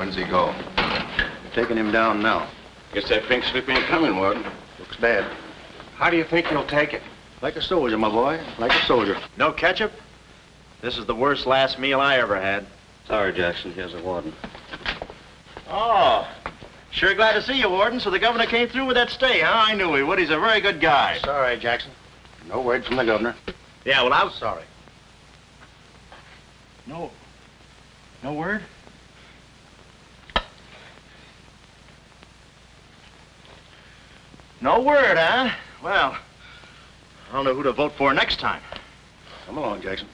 When's he go? Taking him down now. Guess that pink slip ain't coming, Warden. Looks bad. How do you think he'll take it? Like a soldier, my boy. Like a soldier. No ketchup? This is the worst last meal I ever had. Sorry, Jackson. Here's a warden. Oh, sure glad to see you, Warden. So the governor came through with that stay, huh? I knew he would. He's a very good guy. Sorry, Jackson. No word from the governor. Yeah, well, I'm sorry. No word? No word, huh? Well, I don't know who to vote for next time. Come along, Jackson.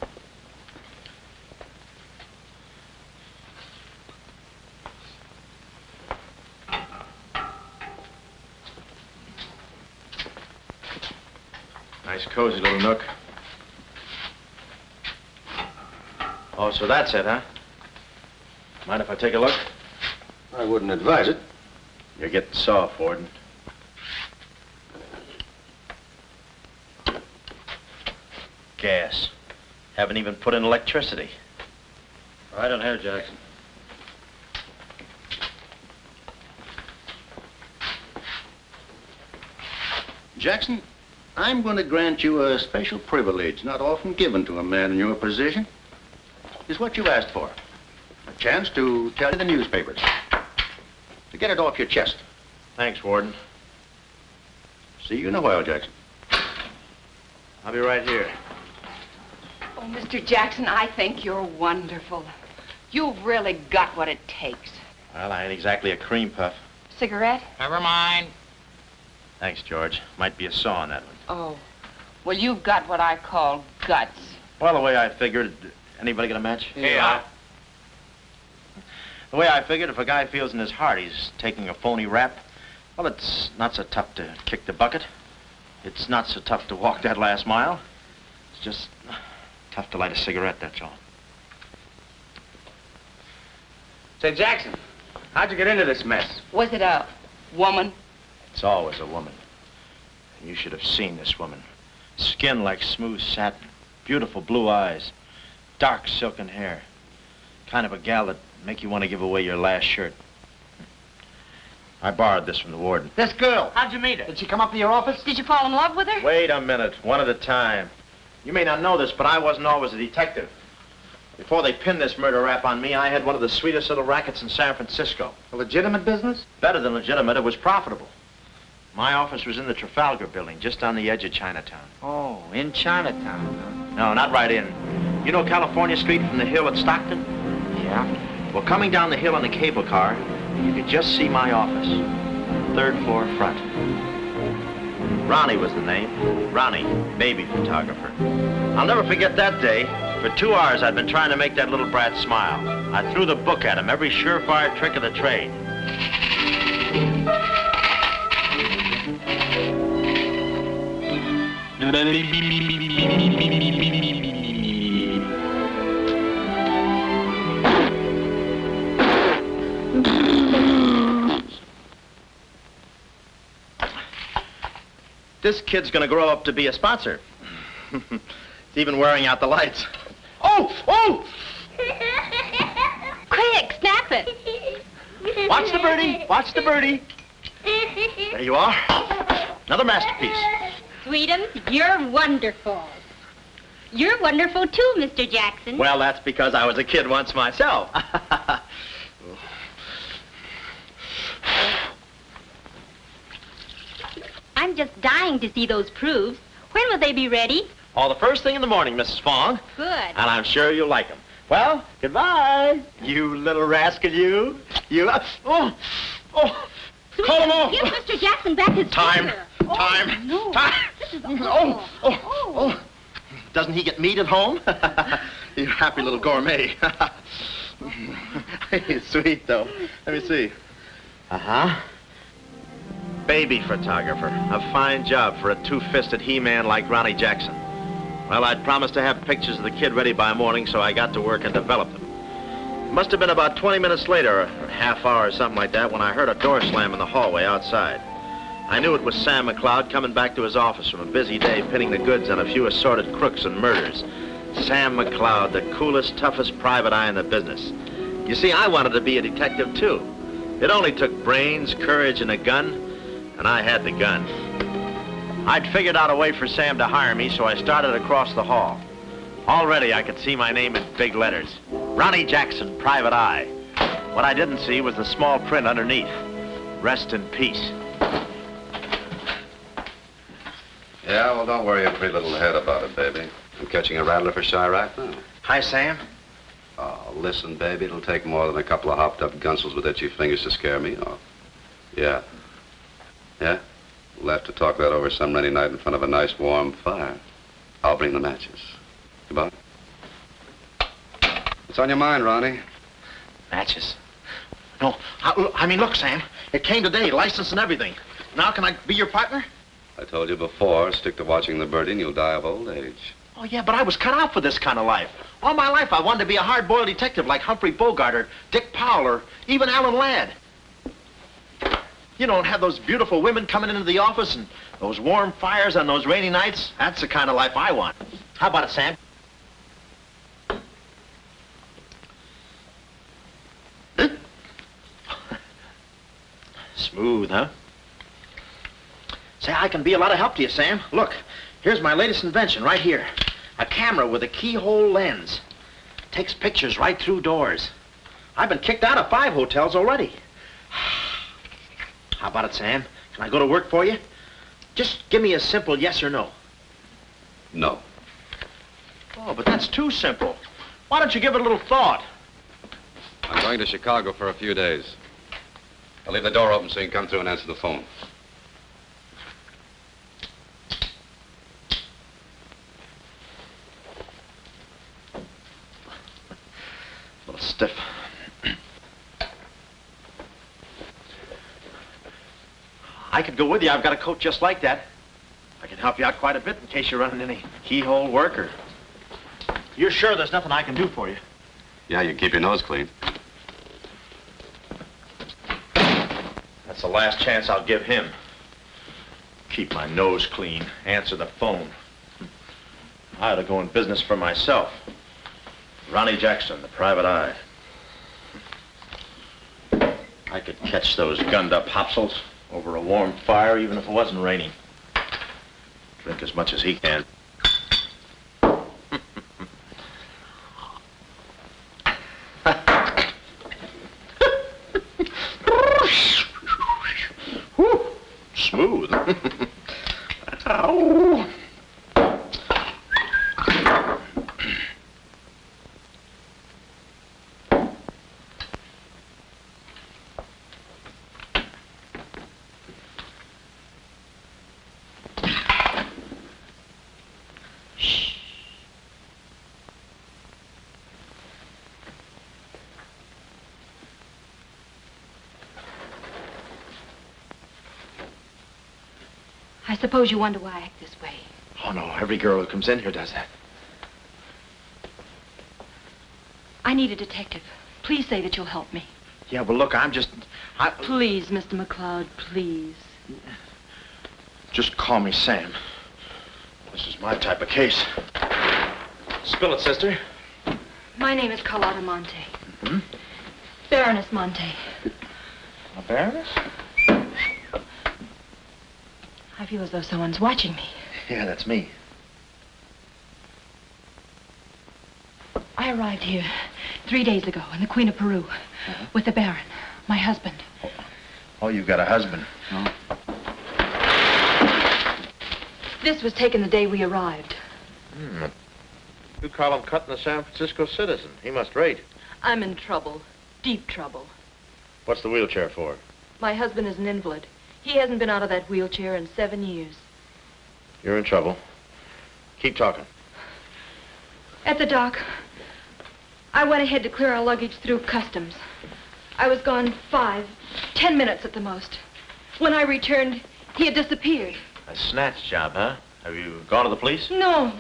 Nice, cozy little nook. Oh, so that's it, huh? Mind if I take a look? I wouldn't advise it. You're getting soft, Warden. Gas. Haven't even put in electricity. Right on here, Jackson. Jackson, I'm going to grant you a special privilege not often given to a man in your position. It's what you asked for. A chance to tell the newspapers. To get it off your chest. Thanks, Warden. See you in a while, Jackson. I'll be right here. Oh, Mr. Jackson, I think you're wonderful. You've really got what it takes. Well, I ain't exactly a cream puff. Cigarette? Never mind. Thanks, George. Might be a saw on that one. Oh. Well, you've got what I call guts. Well, the way I figured... Anybody got a match? Yeah. The way I figured, if a guy feels in his heart he's taking a phony rap, well, it's not so tough to kick the bucket. It's not so tough to walk that last mile. It's just tough to light a cigarette, that's all. Say, Jackson, how'd you get into this mess? Was it a woman? It's always a woman. And you should have seen this woman. Skin like smooth satin, beautiful blue eyes, dark silken hair. Kind of a gal that'd make you want to give away your last shirt. I borrowed this from the warden. This girl. How'd you meet her? Did she come up to your office? Did you fall in love with her? Wait a minute, one at a time. You may not know this, but I wasn't always a detective. Before they pinned this murder rap on me, I had one of the sweetest little rackets in San Francisco. A legitimate business? Better than legitimate, it was profitable. My office was in the Trafalgar building, just on the edge of Chinatown. Oh, in Chinatown, huh? No, not right in. You know California Street from the hill at Stockton? Yeah. Well, coming down the hill in a cable car, you could just see my office. 3rd floor front. Ronnie was the name. Ronnie, baby photographer. I'll never forget that day. For 2 hours, I'd been trying to make that little brat smile. I threw the book at him, every surefire trick of the trade. This kid's gonna grow up to be a sponsor. He's even wearing out the lights. Oh! Oh! Quick, snap it. Watch the birdie. Watch the birdie. There you are. Another masterpiece. Sweetums, you're wonderful. You're wonderful too, Mr. Jackson. Well, that's because I was a kid once myself. I'm just dying to see those proofs. When will they be ready? All the first thing in the morning, Mrs. Fong. Good. And I'm sure you'll like them. Well, goodbye. You little rascal, you. You. Oh. Call him off. Give Mr. Jackson back his Time. finger. Time. Oh, no. Time. This is awful. Oh. Doesn't he get meat at home? You happy little gourmet. He's sweet, though. Let me see. Uh-huh. Baby photographer. A fine job for a two-fisted he-man like Ronnie Jackson. Well, I'd promised to have pictures of the kid ready by morning, so I got to work and developed them. It must have been about 20 minutes later, or a half hour or something like that, when I heard a door slam in the hallway outside. I knew it was Sam McLeod coming back to his office from a busy day pinning the goods on a few assorted crooks and murders. Sam McLeod, the coolest, toughest private eye in the business. You see, I wanted to be a detective, too. It only took brains, courage, and a gun, and I had the gun. I'd figured out a way for Sam to hire me, so I started across the hall. Already, I could see my name in big letters. Ronnie Jackson, Private Eye. What I didn't see was the small print underneath. Rest in peace. Yeah, well, don't worry your pretty little head about it, baby. I'm catching a rattler for Chirac now. Hi, Sam. Oh, listen, baby, it'll take more than a couple of hopped-up gunsels with itchy fingers to scare me off. Yeah. Yeah? We'll have to talk that over some rainy night in front of a nice warm fire. I'll bring the matches. Goodbye. What's on your mind, Ronnie? Matches. No, I mean, look, Sam. It came today, license and everything. Now can I be your partner? I told you before, stick to watching the birdie and you'll die of old age. Oh, yeah, but I was cut out for this kind of life. All my life I wanted to be a hard-boiled detective like Humphrey Bogart or Dick Powell or even Alan Ladd. You don't have those beautiful women coming into the office and those warm fires on those rainy nights. That's the kind of life I want. How about it, Sam? Smooth, huh? Say, I can be a lot of help to you, Sam. Look, here's my latest invention right here. A camera with a keyhole lens. Takes pictures right through doors. I've been kicked out of 5 hotels already. How about it, Sam? Can I go to work for you? Just give me a simple yes or no. No. Oh, but that's too simple. Why don't you give it a little thought? I'm going to Chicago for a few days. I'll leave the door open so you can come through and answer the phone. A little stiff. I could go with you. I've got a coat just like that. I can help you out quite a bit in case you're running any keyhole work or... You're sure there's nothing I can do for you? Yeah, you keep your nose clean. That's the last chance I'll give him. Keep my nose clean. Answer the phone. I ought to go in business for myself. Ronnie Jackson, the Private Eye. I could catch those gunned-up hopsels over a warm fire, even if it wasn't raining. Drink as much as he can. Whew, smooth. Ow. I suppose you wonder why I act this way. Oh, no, every girl who comes in here does that. I need a detective. Please say that you'll help me. Yeah, well, look, Please, Mr. McCloud, please. Just call me Sam. This is my type of case. Spill it, sister. My name is Carlotta Monte. Hmm? Baroness Monte. A baroness? I feel as though someone's watching me. Yeah, that's me. I arrived here 3 days ago in the Queen of Peru with the Baron, my husband. Oh, you've got a husband. Oh. This was taken the day we arrived. You call him cutting a San Francisco citizen. He must rate. I'm in trouble, deep trouble. What's the wheelchair for? My husband is an invalid. He hasn't been out of that wheelchair in 7 years. You're in trouble. Keep talking. At the dock, I went ahead to clear our luggage through customs. I was gone 5, 10 minutes at the most. When I returned, he had disappeared. A snatch job, huh? Have you gone to the police? No.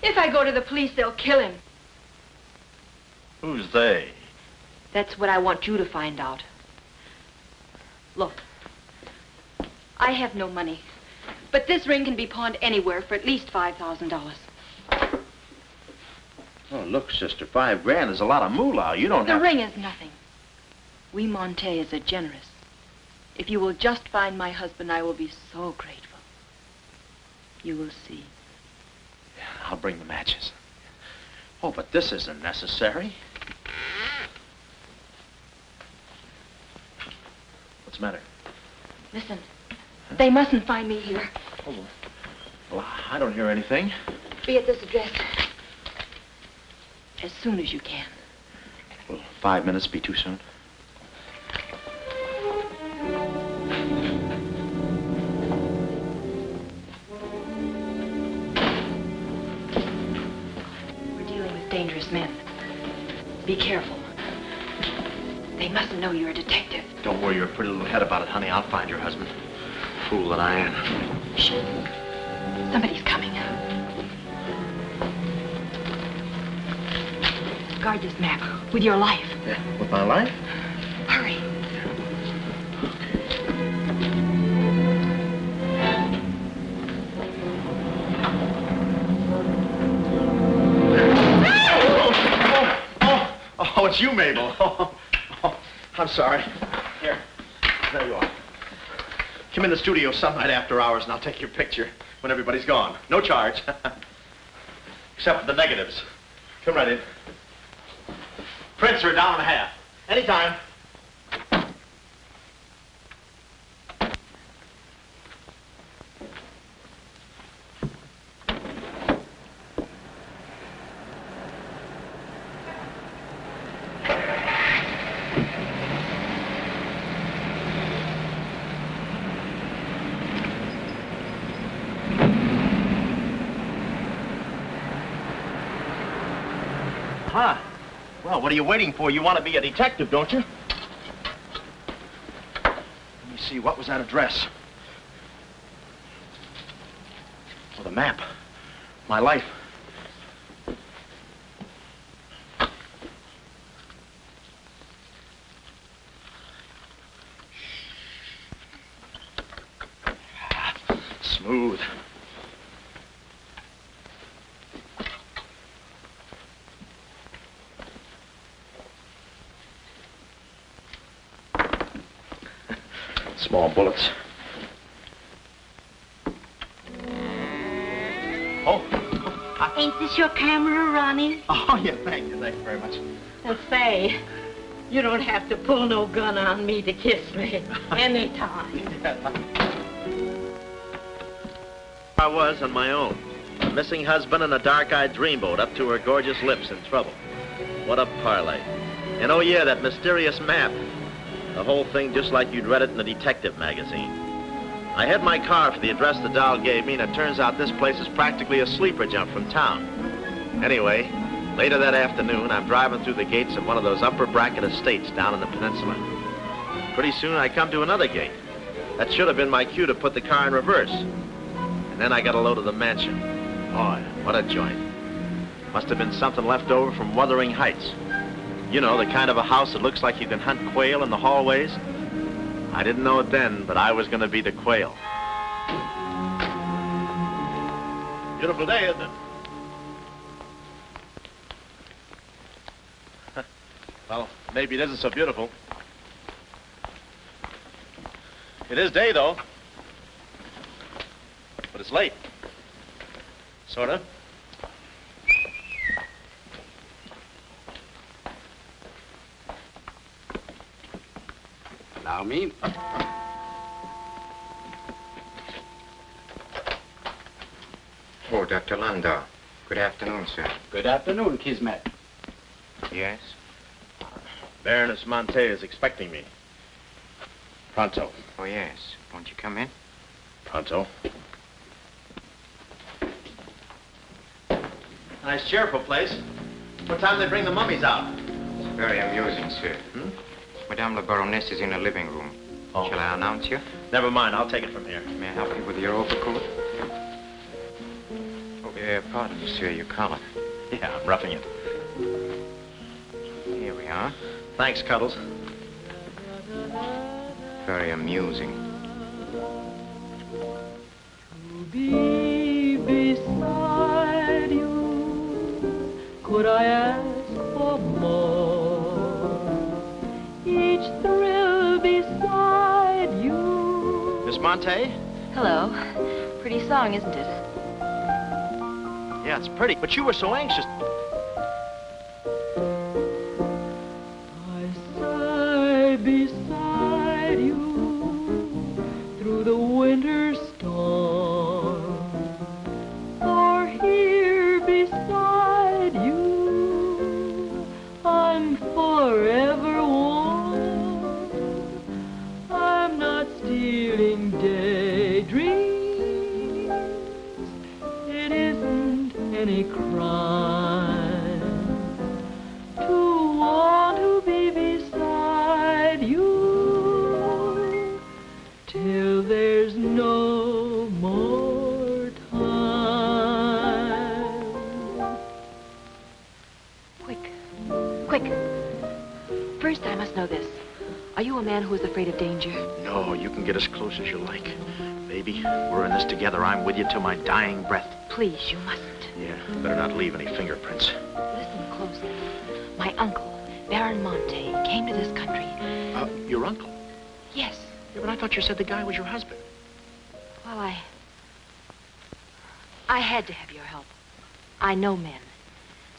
If I go to the police, they'll kill him. Who's they? That's what I want you to find out. Look, I have no money, but this ring can be pawned anywhere for at least $5,000. Oh, look, sister, $5 grand is a lot of moolah. You don't The have... ring is nothing. We Montes are generous. If you will just find my husband, I will be so grateful. You will see. Yeah, I'll bring the matches. Oh, but this isn't necessary. What's the matter? Listen, they mustn't find me here. Oh, well, I don't hear anything. Be at this address as soon as you can. Will 5 minutes be too soon? We're dealing with dangerous men. Be careful. They mustn't know you're a detective. Don't worry your pretty little head about it, honey. I'll find your husband. Fool that I am. Shh. Somebody's coming. Guard this map with your life. Yeah, with my life? Hurry. Oh, it's you, Mabel. Oh, I'm sorry. Here, there you are. Come in the studio some night after hours and I'll take your picture when everybody's gone. No charge. Except for the negatives. Come right in. Prints are $1.50. Anytime. Huh. Well, what are you waiting for? You want to be a detective, don't you? Let me see, what was that address? Oh, the map. My life. Smooth. Small bullets. Oh. Ain't this your camera, Ronnie? Oh, yeah, thank you very much. And say, you don't have to pull no gun on me to kiss me anytime. I was on my own. A missing husband and a dark-eyed dreamboat up to her gorgeous lips in trouble. What a parlay. And oh, yeah, that mysterious map. The whole thing just like you'd read it in a detective magazine. I had my car for the address the doll gave me, and it turns out this place is practically a sleeper jump from town. Anyway, later that afternoon, I'm driving through the gates of one of those upper bracket estates down in the peninsula. Pretty soon, I come to another gate. That should have been my cue to put the car in reverse. And then I got a load of the mansion. Oh, what a joint. Must have been something left over from Wuthering Heights. You know, the kind of a house that looks like you can hunt quail in the hallways. I didn't know it then, but I was going to be the quail. Beautiful day, isn't it? Well, maybe it isn't so beautiful. It is day, though. But it's late. Sort of. Allow me. Oh, Dr. Landau. Good afternoon, sir. Good afternoon, Kismet. Yes? Baroness Monte is expecting me. Pronto. Oh, yes. Won't you come in? Pronto. Nice, cheerful place. What time do they bring the mummies out? It's very amusing, sir. Madame la Baroness is in the living room. Oh. Shall I announce you? Never mind, I'll take it from here. May I help you with your overcoat? Oh, pardon, sir, your collar. Yeah, I'm roughing it. Here we are. Thanks, Cuddles. Very amusing. To be beside you could I ask for more? Each thrill beside you. Miss Monte? Hello. Pretty song, isn't it? Yeah, it's pretty, but you were so anxious. I sigh beside you through the winter storm. For here beside you, I'm forever warm. I'm not stealing daydreams. It isn't any crime to want to be beside you till there's no more time. Quick. First, I must know this. Are you a man who is afraid of danger? No, you can get as close as you like. Baby, we're in this together. I'm with you till my dying breath. Please, you mustn't. Yeah, better not leave any fingerprints. Listen closely. My uncle, Baron Monte, came to this country. Your uncle? Yes. Yeah, but I thought you said the guy was your husband. Well, I had to have your help. I know men.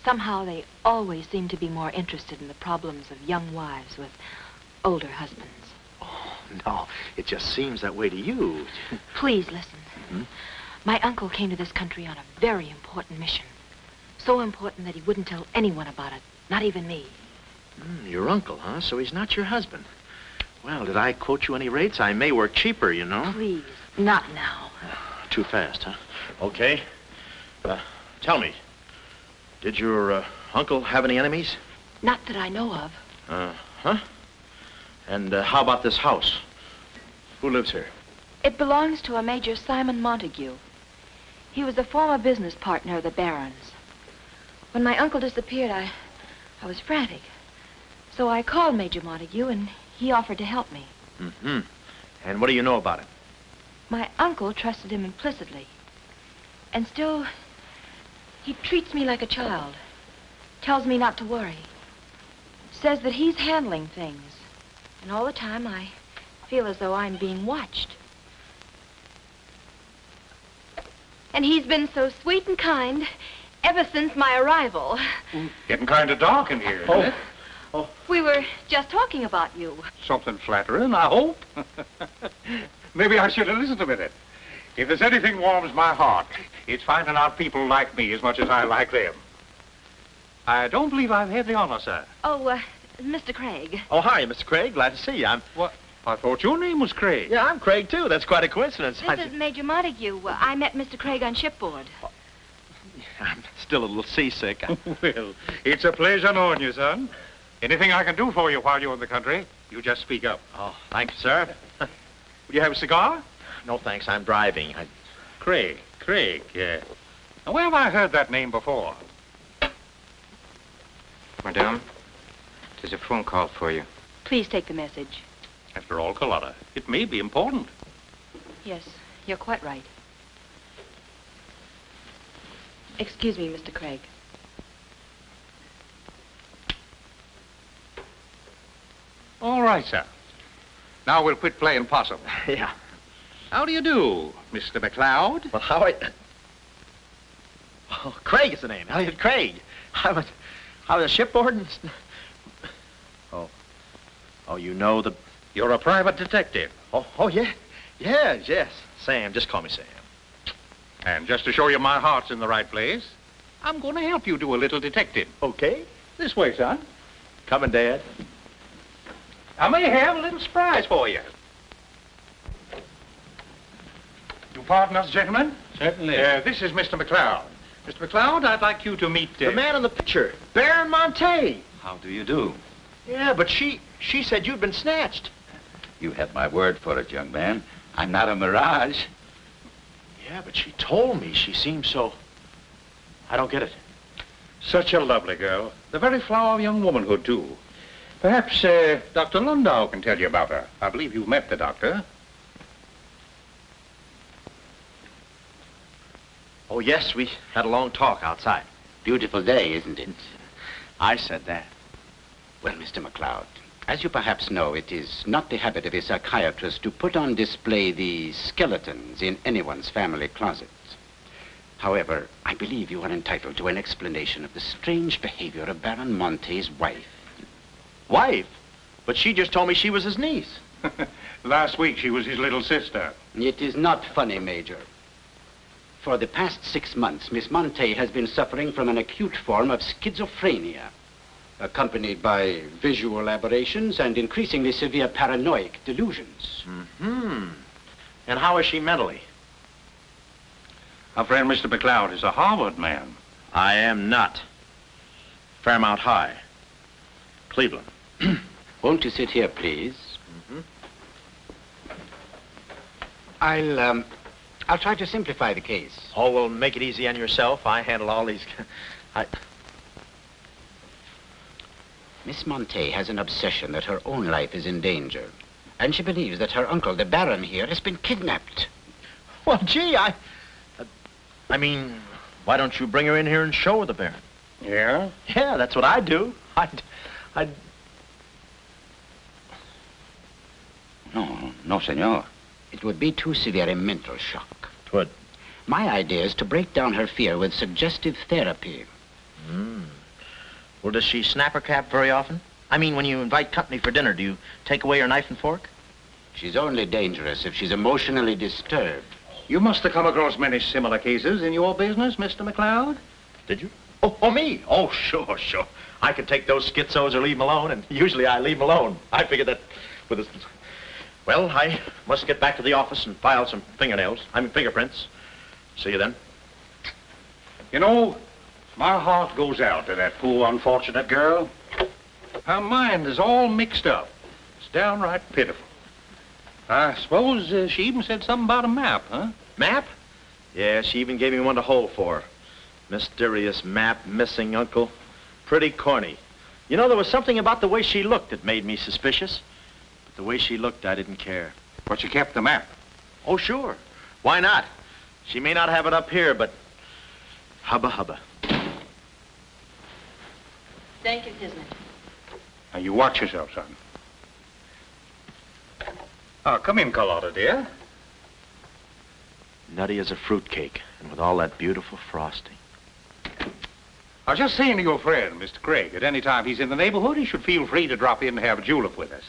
Somehow they always seem to be more interested in the problems of young wives with older husbands. Oh, no, it just seems that way to you. Please listen. Hmm? My uncle came to this country on a very important mission. So important that he wouldn't tell anyone about it, not even me. Your uncle, huh? So he's not your husband. Well, did I quote you any rates? I may work cheaper, you know. Please, not now. Too fast, huh? Okay. Tell me, did your uncle have any enemies? Not that I know of. Huh? And how about this house? Who lives here? It belongs to a Major Simon Montague. He was a former business partner of the Baron's. When my uncle disappeared, I was frantic. So I called Major Montague, and he offered to help me. Mm-hmm. And what do you know about it? My uncle trusted him implicitly. And still, he treats me like a child. Tells me not to worry. Says that he's handling things. And all the time, I feel as though I'm being watched. And he's been so sweet and kind ever since my arrival. Getting kind of dark in here, isn't it? We were just talking about you. Something flattering, I hope. Maybe I should have listened a minute. If there's anything warms my heart, it's finding out people like me as much as I like them. I don't believe I've had the honor, sir. Oh, Mr. Craig. Oh, hi, Mr. Craig. Glad to see you. What? I thought your name was Craig. Yeah, I'm Craig, too. That's quite a coincidence. This is Major Montague. I met Mr. Craig on shipboard. I'm still a little seasick. Well, it's a pleasure knowing you, son. Anything I can do for you while you're in the country, you just speak up. Oh, thank you, sir. Would you have a cigar? No, thanks. I'm driving. Craig, yeah. Now, where have I heard that name before? Madame, there's a phone call for you. Please take the message. After all, Carlotta, it may be important. Yes, you're quite right. Excuse me, Mr. Craig. All right, sir. Now we'll quit playing possum. Yeah. How do you do, Mr. McLeod? Well, how Oh, Craig is the name. Elliot Craig. I was a shipboard and... Oh, you know the... You're a private detective. Oh, yeah. Yes. Sam, just call me Sam. And just to show you my heart's in the right place, I'm going to help you do a little detective. Okay. This way, son. Coming, Dad. I may have a little surprise for you. You pardon us, gentlemen? Certainly. This is Mr. McLeod. Mr. McLeod, I'd like you to meet... The man in the picture, Baron Monte. How do you do? Yeah, but she said you'd been snatched. You have my word for it, young man. I'm not a mirage. Yeah, but she told me she seemed so... I don't get it. Such a lovely girl. The very flower of young womanhood, too. Perhaps Dr. Lundau can tell you about her. I believe you've met the doctor. Oh, yes, we had a long talk outside. Beautiful day, isn't it? I said that. Well, Mr. McLeod, as you perhaps know, it is not the habit of a psychiatrist to put on display the skeletons in anyone's family closet. However, I believe you are entitled to an explanation of the strange behavior of Baron Monte's wife. Wife? But she just told me she was his niece. Last week, she was his little sister. It is not funny, Major. For the past 6 months, Miss Monte has been suffering from an acute form of schizophrenia, accompanied by visual aberrations and increasingly severe paranoid delusions. Mm-hmm. And how is she mentally? Our friend Mr. McLeod is a Harvard man. I am not. Fairmount High. Cleveland. Won't you sit here, please? Mm-hmm. I'll try to simplify the case. Oh, well, make it easy on yourself. I handle all these... Miss Monte has an obsession that her own life is in danger. And she believes that her uncle, the Baron here, has been kidnapped. Well, gee, I mean, why don't you bring her in here and show her the Baron? Yeah? Yeah, that's what I'd do. No, senor. It would be too severe a mental shock. It would. My idea is to break down her fear with suggestive therapy. Well, does she snap her cap very often? I mean, when you invite company for dinner, do you take away her knife and fork? She's only dangerous if she's emotionally disturbed. You must have come across many similar cases in your business, Mr. McLeod. Did you? Oh, me? Oh, sure. I can take those schizos or leave them alone, and usually I leave them alone. I figured that with a... Well, I must get back to the office and file some fingerprints. See you then. You know, my heart goes out to that poor, unfortunate girl. Her mind is all mixed up. It's downright pitiful. I suppose she even said something about a map, huh? Map? Yeah, she even gave me one to hold for. Mysterious map, missing uncle. Pretty corny. You know, there was something about the way she looked that made me suspicious. But the way she looked, I didn't care. But you kept the map. Oh, sure. Why not? She may not have it up here, but hubba. Thank you, Kismet. Now, you watch yourself, son. Oh, come in, Carlotta, dear. Nutty as a fruitcake, and with all that beautiful frosting. I was just saying to your friend, Mr. Craig, at any time he's in the neighborhood, he should feel free to drop in and have a julep with us.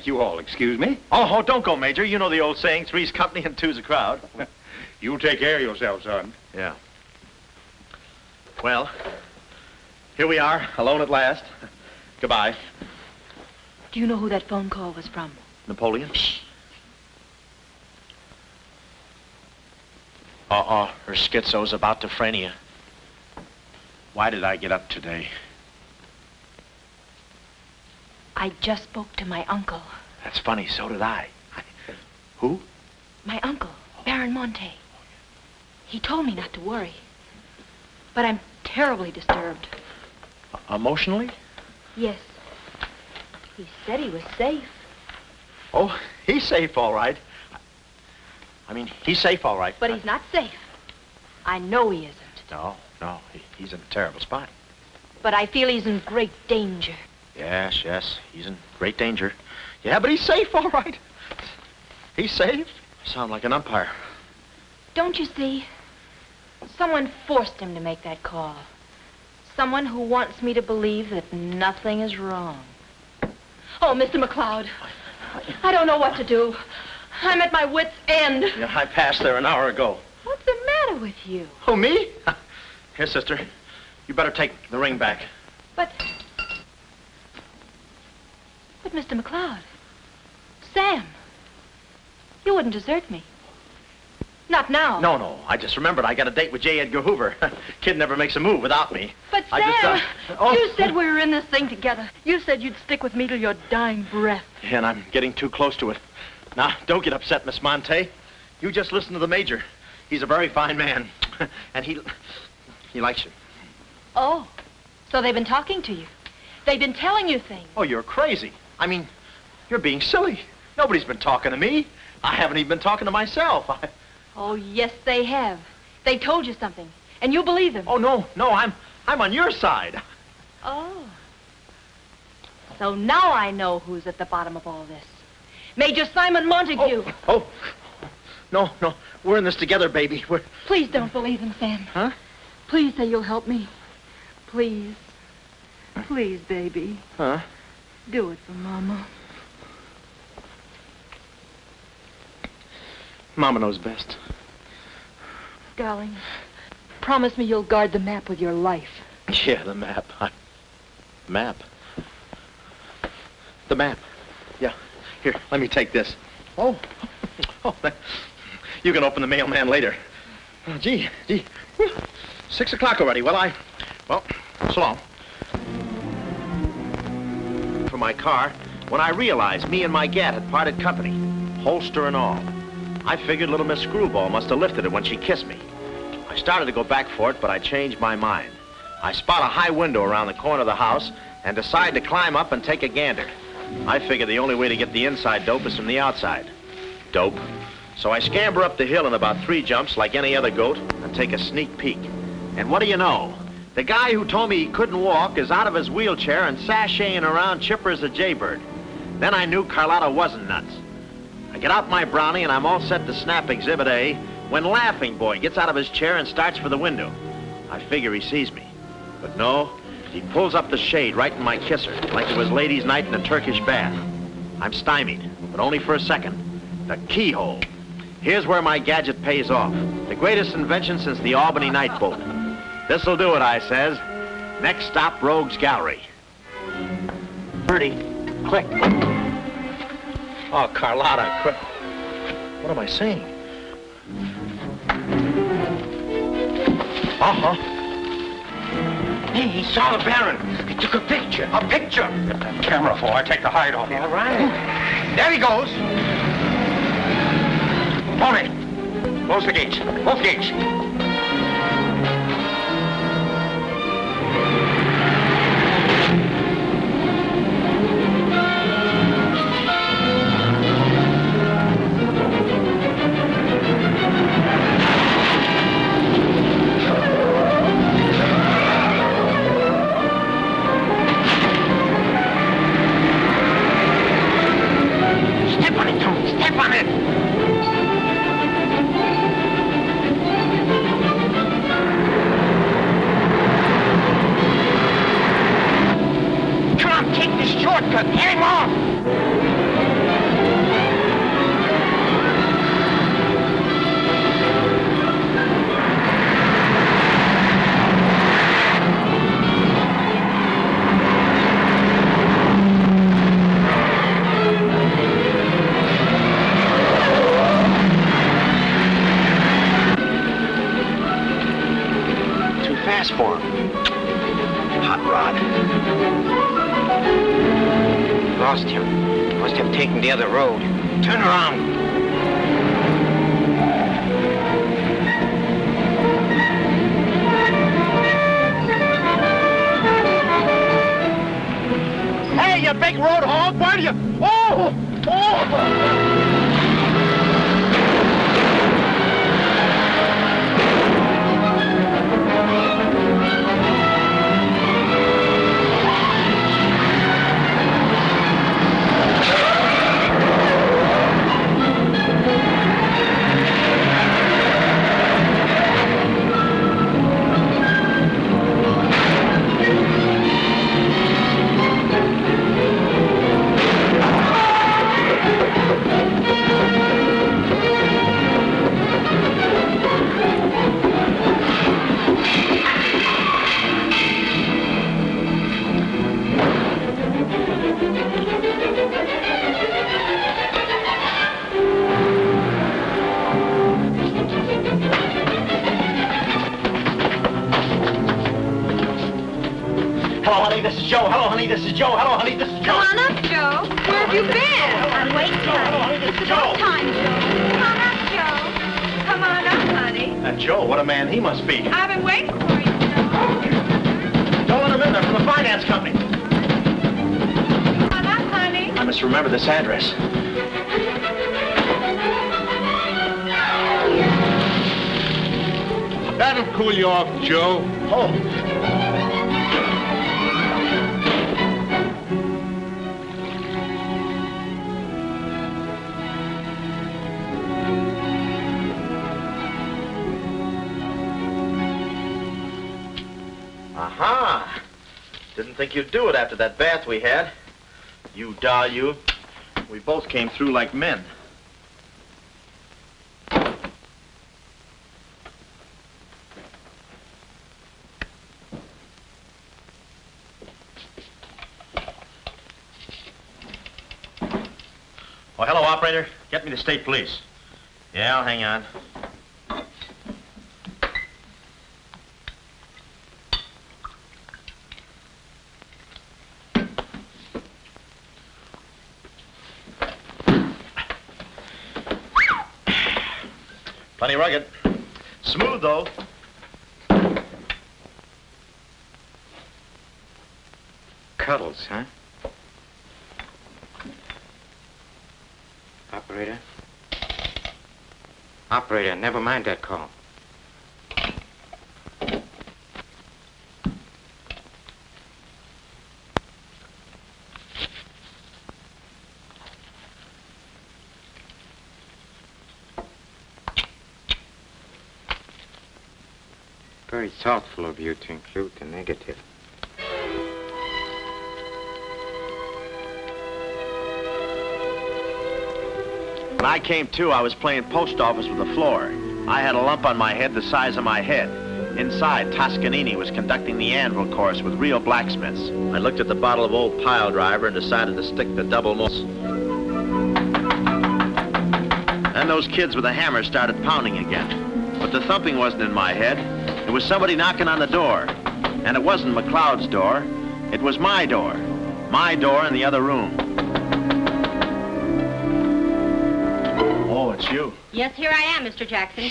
You all excuse me. Oh, don't go, Major. You know the old saying, three's company and two's a crowd. You take care of yourself, son. Yeah. Well, here we are, alone at last. Goodbye. Do you know who that phone call was from? Napoleon? Her schizo's about to phrenia. Why did I get up today? I just spoke to my uncle. That's funny, so did I. Who? My uncle, Baron Monte. He told me not to worry. But I'm terribly disturbed. Emotionally? Yes. He said he was safe. Oh, he's safe, all right. I mean, he's safe, all right. But he's not safe. I know he isn't. No, he's in a terrible spot. But I feel he's in great danger. Yes, he's in great danger. Yeah, but he's safe, all right. He's safe. Sound like an umpire. Don't you see? Someone forced him to make that call. Someone who wants me to believe that nothing is wrong. Oh, Mr. McLeod, I don't know what to do. I'm at my wit's end. Yeah, I passed there an hour ago. What's the matter with you? Oh, me? Here, sister. You better take the ring back. But Mr. McLeod, Sam, you wouldn't desert me. Not now. No. I just remembered I got a date with J. Edgar Hoover. Kid never makes a move without me. But Sam, you said we were in this thing together. You said you'd stick with me till your dying breath. Yeah, and I'm getting too close to it. Now, don't get upset, Miss Monte. You just listen to the Major. He's a very fine man. And he likes you. Oh, so they've been talking to you. They've been telling you things. Oh, you're crazy. I mean, you're being silly. Nobody's been talking to me. I haven't even been talking to myself. Oh, yes, they have. They told you something. And you believe him? Oh, no, I'm on your side. Oh. So now I know who's at the bottom of all this. Major Simon Montague. Oh. No, we're in this together, baby. Please don't believe him, Sam. Huh? Please say you'll help me. Please. Please, baby. Huh? Do it for Mama. Mama knows best. Darling, promise me you'll guard the map with your life. Yeah, the map. Map? The map. Yeah. Here, let me take this. Oh, you can open the mailman later. Oh, gee. Whew. 6 o'clock already. Well, so long. For my car, when I realized me and my gat had parted company, holster and all, I figured little Miss Screwball must have lifted it when she kissed me. I started to go back for it, but I changed my mind. I spot a high window around the corner of the house and decide to climb up and take a gander. I figure the only way to get the inside dope is from the outside. Dope. So I scamper up the hill in about 3 jumps like any other goat and take a sneak peek. And what do you know? The guy who told me he couldn't walk is out of his wheelchair and sashaying around chipper as a jaybird. Then I knew Carlotta wasn't nuts. I get out my brownie and I'm all set to snap Exhibit A when Laughing Boy gets out of his chair and starts for the window. I figure he sees me. But no, he pulls up the shade right in my kisser, like it was ladies' night in a Turkish bath. I'm stymied, but only for a second. The keyhole. Here's where my gadget pays off. The greatest invention since the Albany night boat. This'll do it, I says. Next stop, Rogue's Gallery. Birdie, click. Oh, Carlotta, quick. What am I saying? Uh-huh. Hey, he saw the Baron. He took a picture. A picture? Get that camera for I take the hide off. All right. There he goes. Tony, close the gates. Both gates. Step on it, Tony. Step on it. Take this shortcut. Get him off! Too fast for him. Hot rod. Lost him. Must have taken the other road. Turn around. Hey, you big road hog, where do you... Oh! Hello, honey, this is Joe. Hello, honey, this is Joe. Hello, honey, this is Joe. Come on up, Joe. Where have you been? I'm waiting, honey. This It's is about Joe. time, Joe. Come on up, Joe. Come on up, honey. That Joe, what a man he must be. I've been waiting for you, Joe. Don't let him in there from the finance company. Come on up, honey. I must remember this address. That'll cool you off, Joe. Oh. Aha! Didn't think you'd do it after that bath we had. You doll, you. We both came through like men. Oh, hello, operator. Get me to state police. Yeah, I'll hang on. Plenty rugged. Smooth, though. Cuddles, huh? Operator? Operator, never mind that call. Very thoughtful of you to include the negative. When I came to, I was playing post office with the floor. I had a lump on my head the size of my head. Inside, Toscanini was conducting the anvil course with real blacksmiths. I looked at the bottle of old pile driver and decided to stick the double moss. Then those kids with a hammer started pounding again. But the thumping wasn't in my head. It was somebody knocking on the door. And it wasn't McLeod's door. It was my door. My door in the other room. Oh, it's you. Yes, here I am, Mr. Jackson.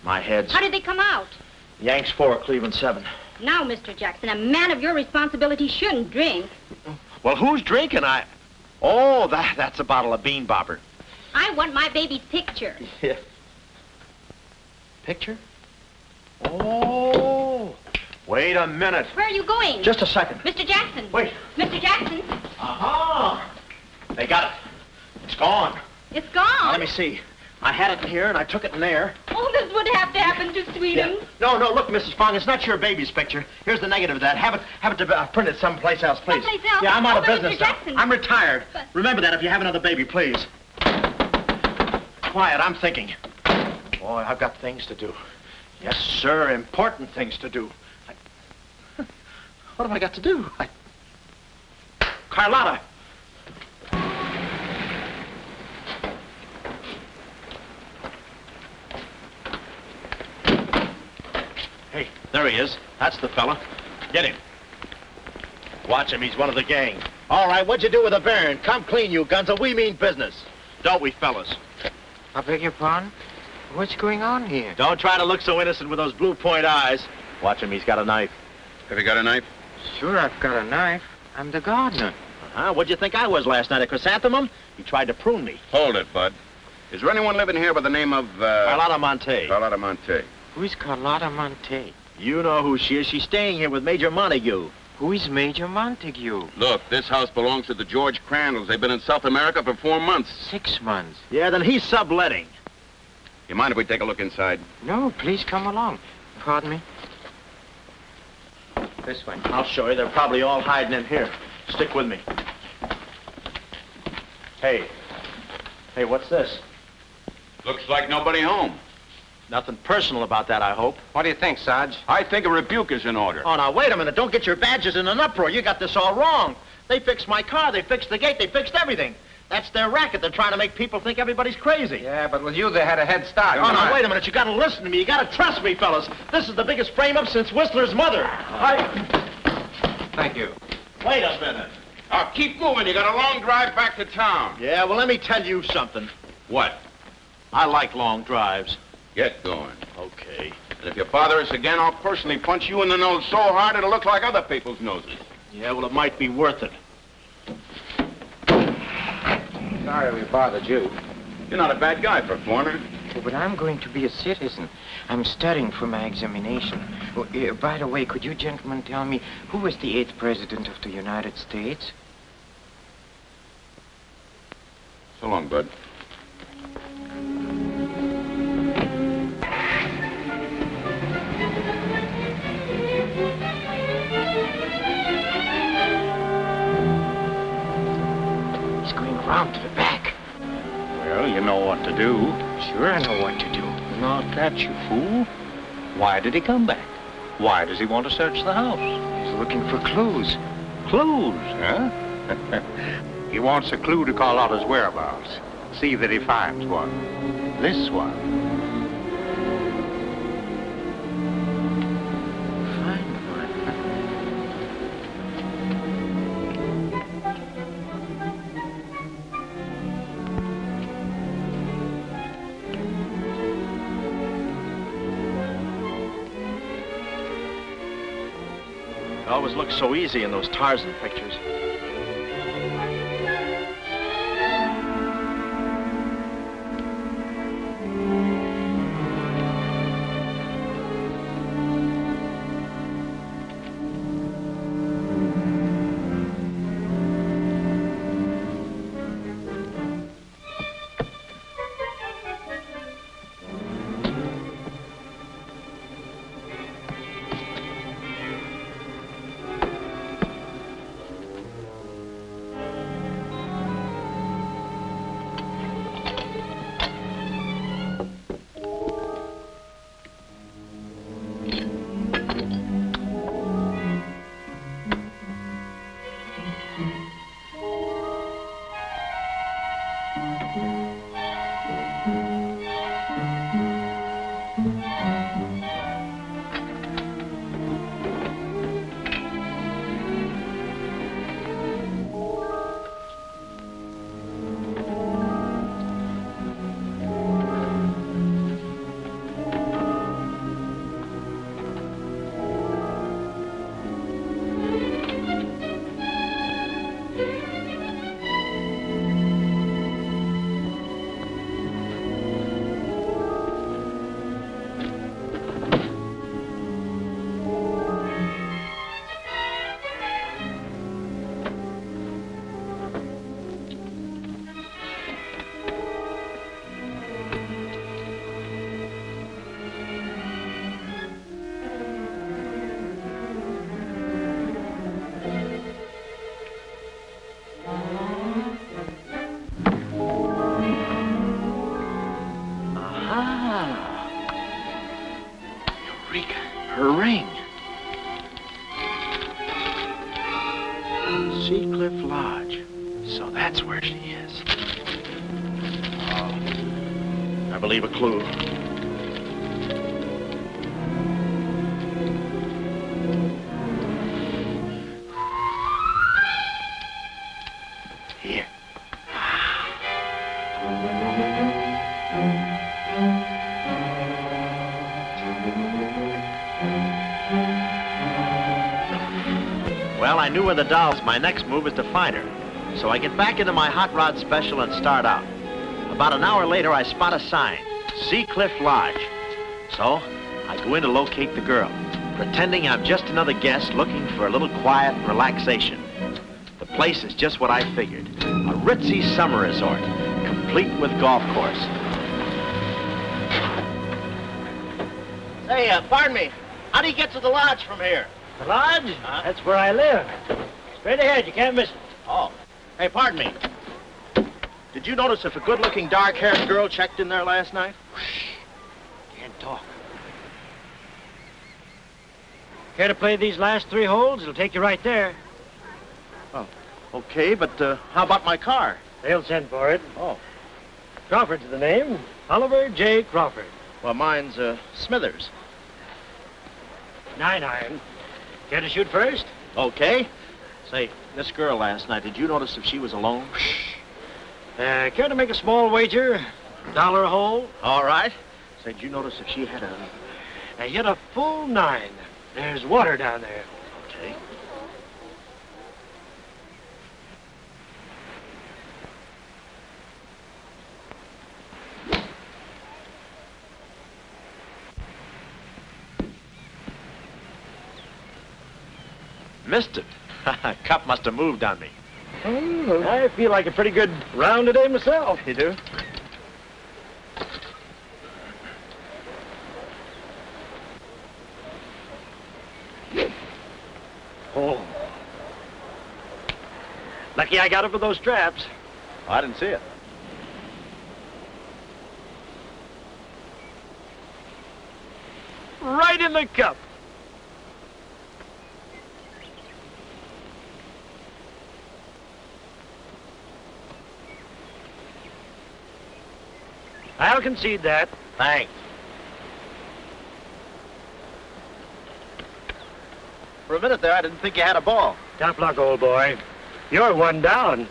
My head's... How did they come out? Yanks 4, Cleveland 7. Now, Mr. Jackson, a man of your responsibility shouldn't drink. Well, who's drinking? Oh, that's a bottle of Bean Bobber. I want my baby's picture. Yeah. Picture? Oh. Wait a minute. Where are you going? Just a second. Mr. Jackson. Wait. Mr. Jackson. Aha! They got it. It's gone. It's gone. Now, let me see. I had it in here, and I took it in there. Oh, this would have to happen to Sweetums. Yeah. No, look, Mrs. Fong, it's not your baby's picture. Here's the negative of that. Have it printed someplace else, please. Someplace else? Yeah, I'm out of But business Mr. now. Jackson. I'm retired. But... Remember that if you have another baby, please. Quiet, I'm thinking. Boy, I've got things to do. Yes, sir, important things to do. What have I got to do? Carlotta! Hey, there he is. That's the fella. Get him. Watch him. He's one of the gang. All right, what'd you do with the baron? Come clean, you Gunza. We mean business. Don't we, fellas? I beg your pardon? What's going on here? Don't try to look so innocent with those blue point eyes. Watch him. He's got a knife. Have you got a knife? Sure, I've got a knife. I'm the gardener. What'd you think I was last night, a chrysanthemum? He tried to prune me. Hold it, Bud. Is there anyone living here by the name of, Carlotta Monte. Carlotta Monte. Who's Carlotta Monte? You know who she is. She's staying here with Major Montague. Who is Major Montague? Look, this house belongs to the George Crandalls. They've been in South America for 4 months. 6 months. Yeah, then he's subletting. You mind if we take a look inside? No, please come along. Pardon me. This way. I'll show you. They're probably all hiding in here. Stick with me. Hey, what's this? Looks like nobody home. Nothing personal about that, I hope. What do you think, Sarge? I think a rebuke is in order. Oh, now, wait a minute. Don't get your badges in an uproar. You got this all wrong. They fixed my car. They fixed the gate. They fixed everything. That's their racket. They're trying to make people think everybody's crazy. Yeah, but with you, they had a head start. Oh, now, wait a minute. You got to listen to me. You got to trust me, fellas. This is the biggest frame-up since Whistler's mother. Thank you. Wait a minute. Now, keep moving. You got a long drive back to town. Yeah, well, let me tell you something. What? I like long drives. Get going. Okay. And if you bother us again, I'll personally punch you in the nose so hard it'll look like other people's noses. Yeah, well, it might be worth it. Sorry we bothered you. You're not a bad guy for a foreigner. Oh, but I'm going to be a citizen. I'm studying for my examination. Oh, by the way, could you gentlemen tell me who was the 8th president of the United States? So long, Bud. He's going around to the back. Well, you know what to do. Sure, I know what to do. Not that, you fool. Why did he come back? Why does he want to search the house? He's looking for clues. Clues, huh? He wants a clue to call out his whereabouts. See that he finds one. This one. It always looks so easy in those Tarzan pictures. Her ring. Sea Cliff Lodge. So that's where she is. Oh, I believe a clue. Here. Well, I knew where the doll was. My next move is to find her. So I get back into my hot rod special and start out. About an hour later, I spot a sign, Sea Cliff Lodge. So I go in to locate the girl, pretending I'm just another guest looking for a little quiet relaxation. The place is just what I figured, a ritzy summer resort, complete with golf course. Say, pardon me, how do you get to the lodge from here? The lodge? That's where I live. Straight ahead, you can't miss it. Oh. Hey, pardon me. Did you notice if a good-looking, dark-haired girl checked in there last night? Can't talk. Care to play these last 3 holes? It'll take you right there. Oh, okay, but how about my car? They'll send for it. Oh. Crawford's the name. Oliver J. Crawford. Well, mine's Smithers. 9-iron. Care to shoot first? Okay. Say, this girl last night, did you notice if she was alone? Care to make a small wager? $1 a hole? All right. Say, did you notice if she had a... I hit a full 9. There's water down there. Okay. Missed it. Cup must have moved on me. Oh, I feel like a pretty good round today myself. You do? Oh. Lucky I got up with those straps. Oh, I didn't see it. Right in the cup. I'll concede that. Thanks. For a minute there, I didn't think you had a ball. Top luck, old boy. You're one down.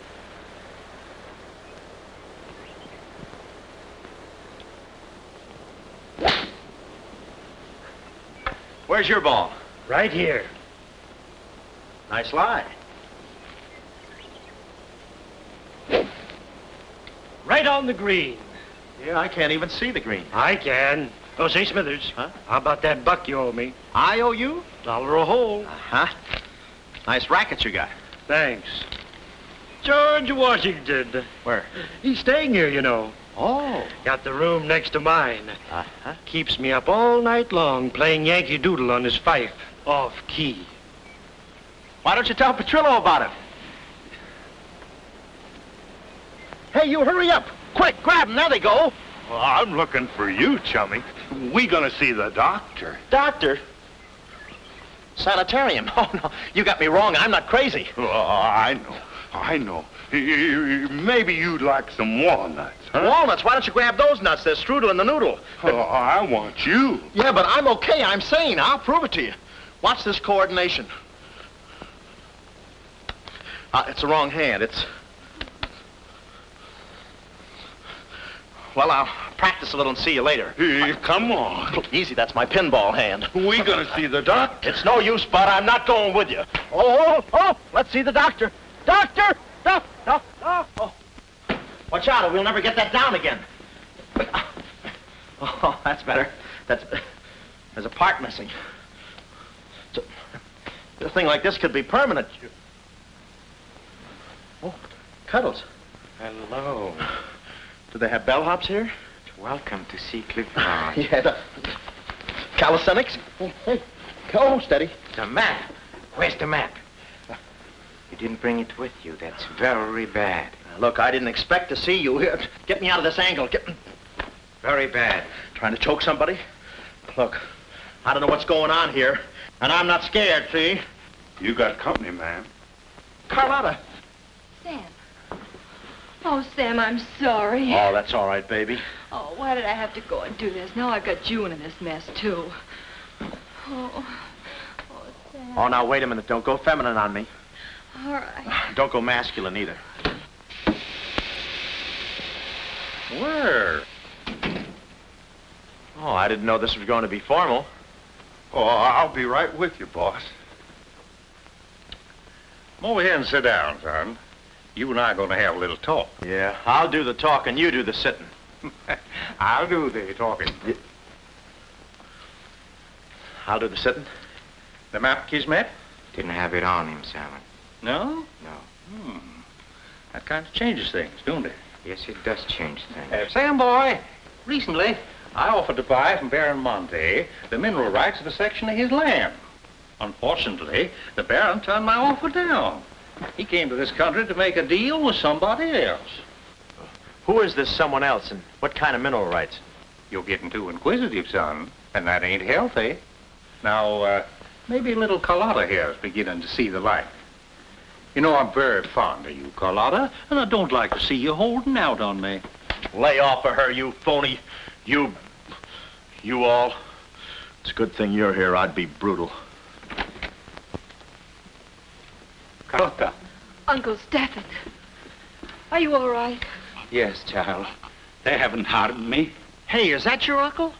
Where's your ball? Right here. Nice lie. Right on the green. Yeah, I can't even see the green. I can. Oh, say, Smithers. Huh? How about that buck you owe me? I owe you? $1 a hole. Uh-huh. Nice racket you got. Thanks. George Washington. Where? He's staying here, you know. Oh. Got the room next to mine. Uh-huh. Keeps me up all night long playing Yankee Doodle on his fife. Off key. Why don't you tell Petrillo about it? Hey, you hurry up. Quick, grab them. There they go. Well, I'm looking for you, chummy. We gonna see the doctor. Doctor? Sanitarium. Oh, no. You got me wrong. I'm not crazy. Oh, I know. Maybe you'd like some walnuts, huh? Walnuts? Why don't you grab those nuts? There's strudel in the noodle. Oh, I want you. Yeah, but I'm okay. I'm sane. I'll prove it to you. Watch this coordination. It's the wrong hand. It's... Well, I'll practice a little and see you later. Hey, come on. Easy, that's my pinball hand. We gonna see the doctor. It's no use, Bud. I'm not going with you. Oh, let's see the doctor. Doctor! Oh. Watch out, or we'll never get that down again. Oh, that's better. There's a part missing. A thing like this could be permanent. Oh, Cuddles. Hello. Do they have bellhops here? Welcome to see Cliff Lodge. Yeah, the calisthenics. Hey, go, steady. The map. Where's the map? You didn't bring it with you. That's very bad. Look, I didn't expect to see you here. Get me out of this angle. Very bad. Trying to choke somebody? Look, I don't know what's going on here, and I'm not scared, see? You got company, ma'am. Carlotta. Sam. Oh, Sam, I'm sorry. Oh, that's all right, baby. Oh, why did I have to go and do this? Now I've got you in this mess, too. Oh, Sam. Oh, now, wait a minute. Don't go feminine on me. All right. Don't go masculine, either. Where? Oh, I didn't know this was going to be formal. Oh, I'll be right with you, boss. Come over here and sit down, son. You and I are going to have a little talk. Yeah, I'll do the talking, you do the sitting. I'll do the talking. I'll do the sitting. The map, Kismet? Didn't have it on him, Salmon. No? No. That kind of changes things, don't it? Yes, it does change things. Sam, boy, recently I offered to buy from Baron Monte the mineral rights of a section of his land. Unfortunately, the Baron turned my offer down. He came to this country to make a deal with somebody else. Who is this someone else, and what kind of mineral rights? You're getting too inquisitive, son, and that ain't healthy. Now, maybe a little Carlotta here is beginning to see the light. You know, I'm very fond of you, Carlotta, and I don't like to see you holding out on me. Lay off of her, you phony. You all. It's a good thing you're here. I'd be brutal. Carlotta. Uncle Stafford. Are you all right? Yes, child. They haven't harmed me. Hey, is that your uncle?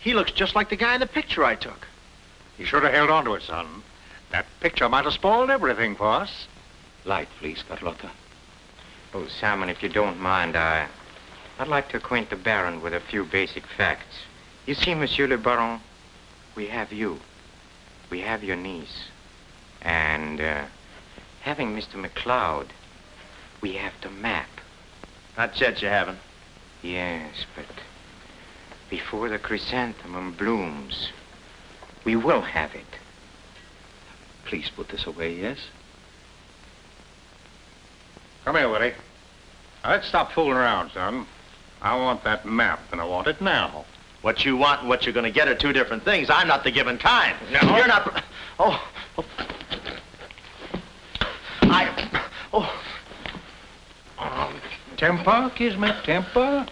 He looks just like the guy in the picture I took. You should have held on to it, son. That picture might have spoiled everything for us. Light, please, Carlotta. Oh, Salmon, if you don't mind, I'd like to acquaint the Baron with a few basic facts. You see, Monsieur le Baron, we have you. We have your niece. And, having Mr. McLeod, we have the map. Not yet, you haven't. Yes, but before the chrysanthemum blooms, we will have it. Please put this away, yes? Come here, Willie. Now, let's stop fooling around, son. I want that map, and I want it now. What you want and what you're going to get are two different things. I'm not the given kind. No? You're not... Oh. Temper, Kismet, temper.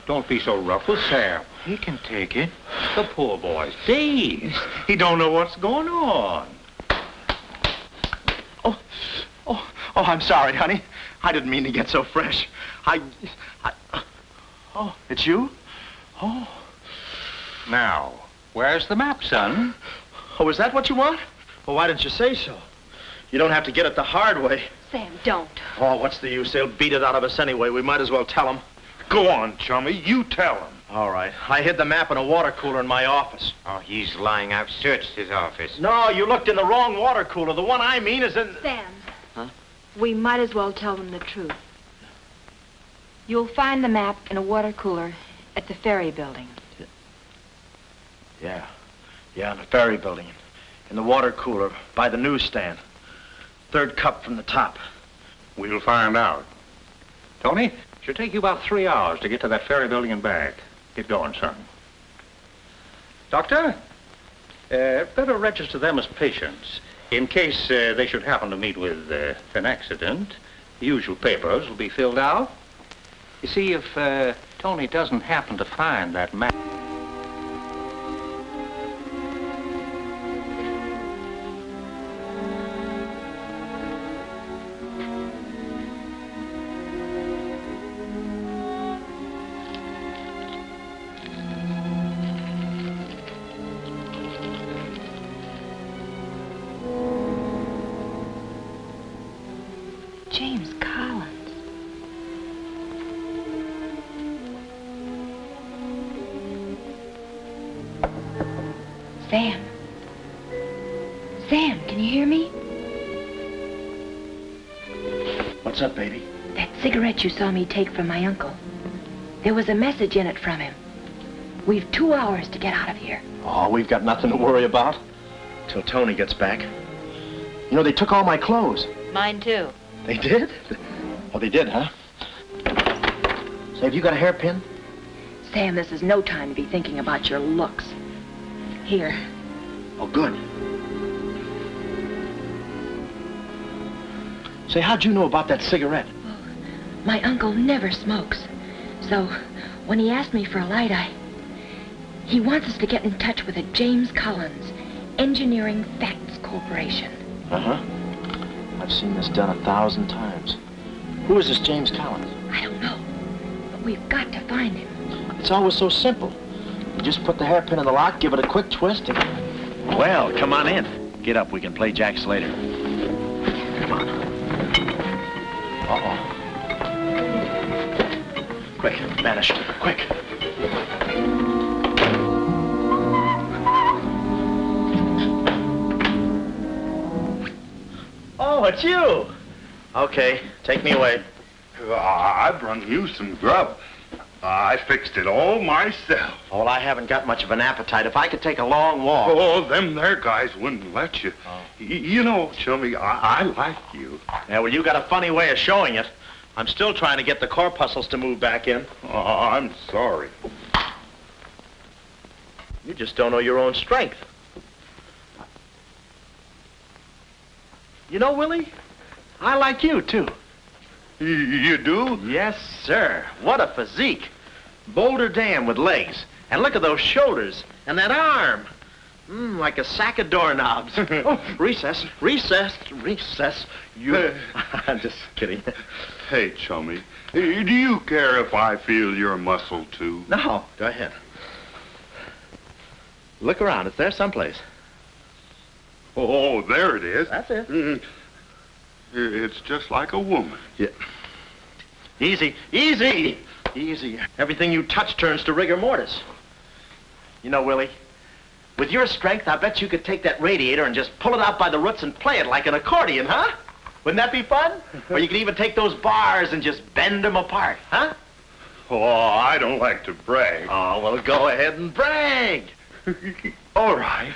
Don't be so rough with Sam. He can take it. The poor boy's dazed. He don't know what's going on. Oh, I'm sorry, honey. I didn't mean to get so fresh. Oh, it's you? Oh. Now, where's the map, son? Oh, is that what you want? Well, why didn't you say so? You don't have to get it the hard way. Sam, don't. Oh, what's the use? They'll beat it out of us anyway. We might as well tell them. Go on, chummy. You tell him. All right. I hid the map in a water cooler in my office. Oh, he's lying. I've searched his office. No, you looked in the wrong water cooler. The one I mean is in... Sam. Huh? We might as well tell them the truth. You'll find the map in a water cooler at the ferry building. Yeah, in the ferry building. In the water cooler by the newsstand. Third cup from the top. We'll find out. Tony, it'll take you about 3 hours to get to that ferry building and back. Get going, son. Doctor, better register them as patients. In case they should happen to meet with an accident, the usual papers will be filled out. You see, if Tony doesn't happen to find that map... James Collins. Sam. Sam, can you hear me? What's up, baby? That cigarette you saw me take from my uncle. There was a message in it from him. We've 2 hours to get out of here. Oh, we've got nothing to worry about. Till Tony gets back. You know, they took all my clothes. Mine too. They did? Oh, they did, huh? Say, have you got a hairpin? Sam, this is no time to be thinking about your looks. Here. Oh, good. Say, how'd you know about that cigarette? Well, my uncle never smokes. So, when he asked me for a light, he wants us to get in touch with a James Collins, Engineering Facts Corporation. Uh-huh. I've seen this done 1,000 times. Who is this James Collins? I don't know, but we've got to find him. It's always so simple. You just put the hairpin in the lock, give it a quick twist, and... Well, come on in. Get up, we can play jacks later. Come on. Uh-oh. Quick, vanish. Quick. Oh, it's you. Okay, take me away. I brung you some grub. I fixed it all myself. Oh, well, I haven't got much of an appetite. If I could take a long walk... Oh, them there guys wouldn't let you. Oh. You know, Chummy, I like you. Yeah, well, you got a funny way of showing it. I'm still trying to get the corpuscles to move back in. Oh, I'm sorry. You just don't know your own strength. You know, Willie, I like you, too. You do? Yes, sir. What a physique. Boulder Dam with legs. And look at those shoulders. And that arm. Like a sack of doorknobs. Oh, recess, recess, recess. You... I'm just kidding. Hey, Chummy, do you care if I feel your muscle, too? No, go ahead. Look around. It's there someplace. Oh, there it is. That's it. It's just like a woman. Yeah. Easy, easy, easy. Everything you touch turns to rigor mortis. You know, Willie, With your strength, I bet you could take that radiator and just pull it out by the roots and play it like an accordion, huh? Wouldn't that be fun? Or you could even take those bars and just bend them apart, huh? Oh, I don't like to brag. Oh, well, go ahead and brag. All right.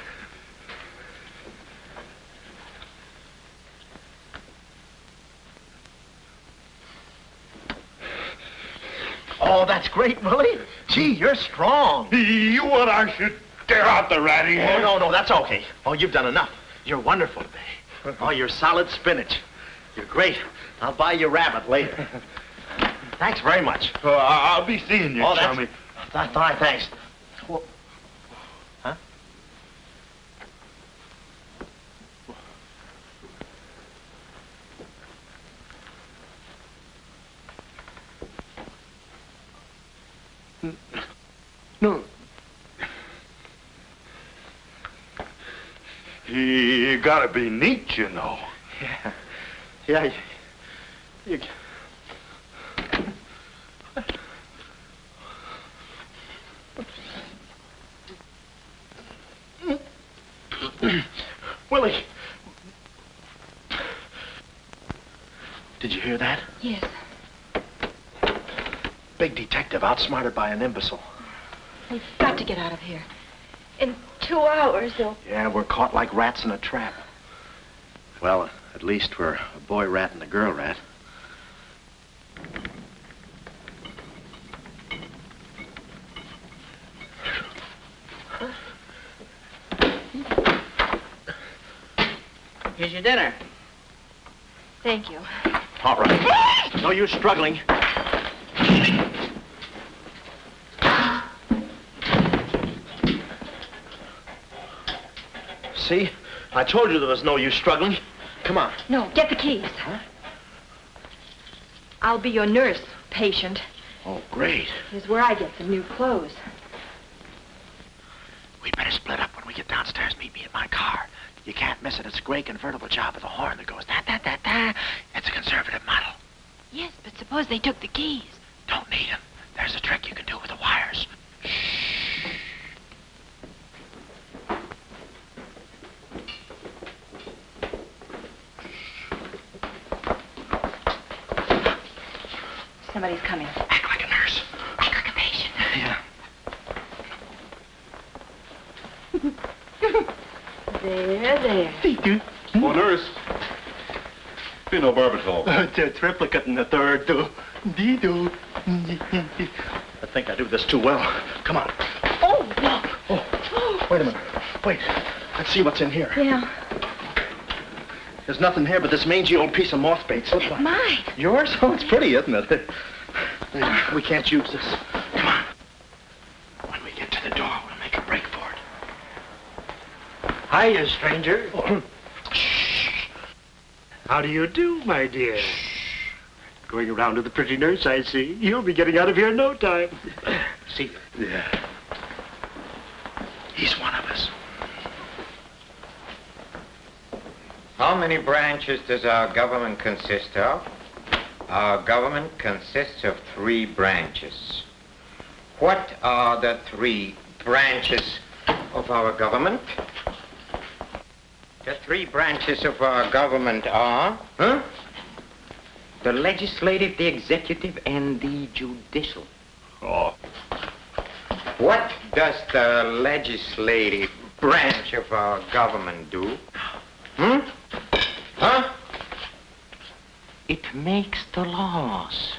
Oh, that's great, Willie. Gee, you're strong. You want I should tear out the ratty hair? Oh, no, that's okay. Oh, you've done enough. You're wonderful today. Oh, you're solid spinach. You're great. I'll buy you rabbit later. Thanks very much. I'll be seeing you, chummy. Thanks. Well, huh? No. You gotta be neat, you know. Yeah. Yeah. You... Willie. Did you hear that? Yes. Big detective outsmarted by an imbecile. We've got to get out of here. In 2 hours, they'll... Yeah, we're caught like rats in a trap. Well, at least we're a boy rat and a girl rat. Here's your dinner. Thank you. All right. No use struggling. See? I told you there was no use struggling. Come on. No, get the keys. Huh? I'll be your nurse, patient. Oh, great. Here's where I get some new clothes. We better split up when we get downstairs. Meet me in my car. You can't miss it. It's a gray convertible job with a horn that goes da-da-da-da. It's a conservative model. Yes, but suppose they took the keys. Don't need them. There's a trick you can do with the wires. Somebody's coming. Act like a nurse. Act like a patient. Yeah. There. Oh, nurse. Be no barbital. It's a triplicate in the third, too. I think I do this too well. Come on. Oh, look. Oh, wait a minute. Wait. Let's see what's in here. Yeah. There's nothing here but this mangy old piece of moth bait. It's mine. Yours? Oh, it's pretty, isn't it? We can't use this. Come on. When we get to the door, we'll make a break for it. Hiya, stranger. Shh. How do you do, my dear? Going around to the pretty nurse, I see. You'll be getting out of here in no time. See? Yeah. He's one of us. How many branches does our government consist of? Our government consists of 3 branches. What are the 3 branches of our government? The 3 branches of our government are, the legislative, the executive, and the judicial. Oh. What does the legislative branch of our government do? Huh? It makes the laws.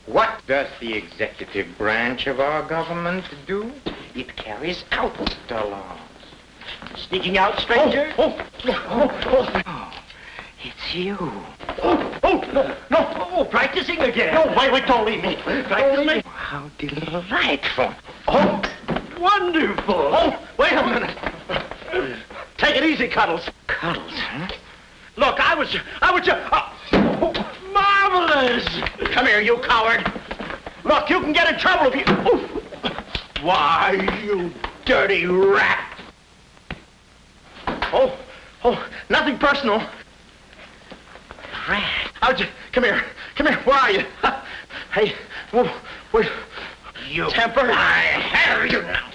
What does the executive branch of our government do? It carries out the laws. Sneaking out, stranger? Oh, it's you. No, practicing again. No, wait, don't leave me. Practicing. How delightful. Oh, wonderful. Oh, wait a minute. Take it easy, Cuddles. Cuddles, huh? Look, I was marvelous. Come here, you coward. Look, you can get in trouble if you... Why, you dirty rat. Oh, nothing personal. Rat. Come here, where are you? Hey, wait. You temper? I have you now.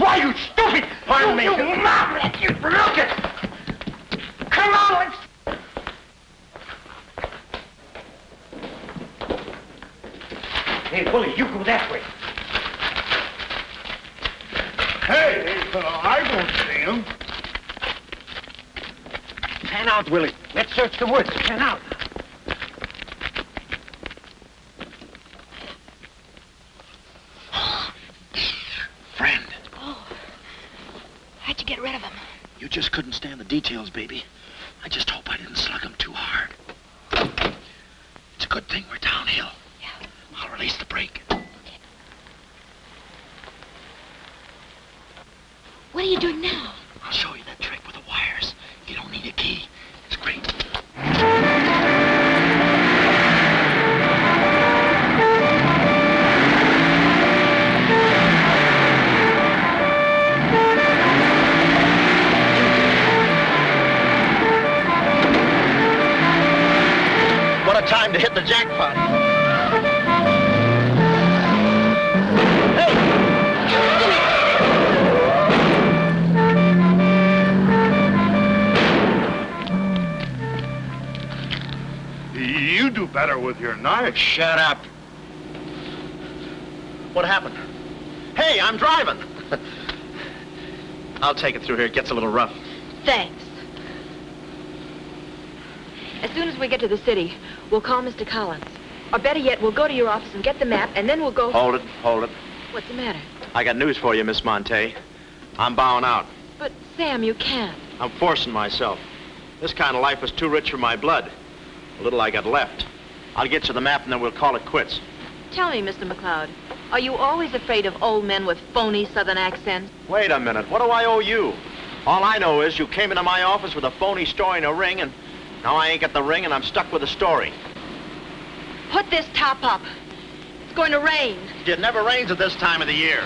Why, you stupid! Pardon me. You mouth! You look it! Come on, let's... Hey, Willie, you go that way. Hey, I won't see him. Pan out, Willie. Let's search the woods. Pan out. Friend, Oh. How'd you get rid of him? you just couldn't stand the details, baby. I just hope I didn't slug him too hard. It's a good thing we're downhill. Yeah. I'll release the brake. What are you doing now? I'll show you that trick with the wires. You don't need a key. It's great. What a time to hit the jackpot. You do better with your knife. Shut up. What happened? Hey, I'm driving. I'll take it through here. It gets a little rough. Thanks. As soon as we get to the city, we'll call Mr. Collins. Or better yet, we'll go to your office and get the map, and then we'll go... Hold it, hold it. What's the matter? I got news for you, Miss Monte. I'm bowing out. But, Sam, you can't. I'm forcing myself. This kind of life is too rich for my blood. The little I got left. I'll get you the map, and then we'll call it quits. Tell me, Mr. McLeod, are you always afraid of old men with phony southern accents? Wait a minute. What do I owe you? All I know is you came into my office with a phony story and a ring, and now I ain't got the ring, and I'm stuck with the story. Put this top up. It's going to rain. It never rains at this time of the year.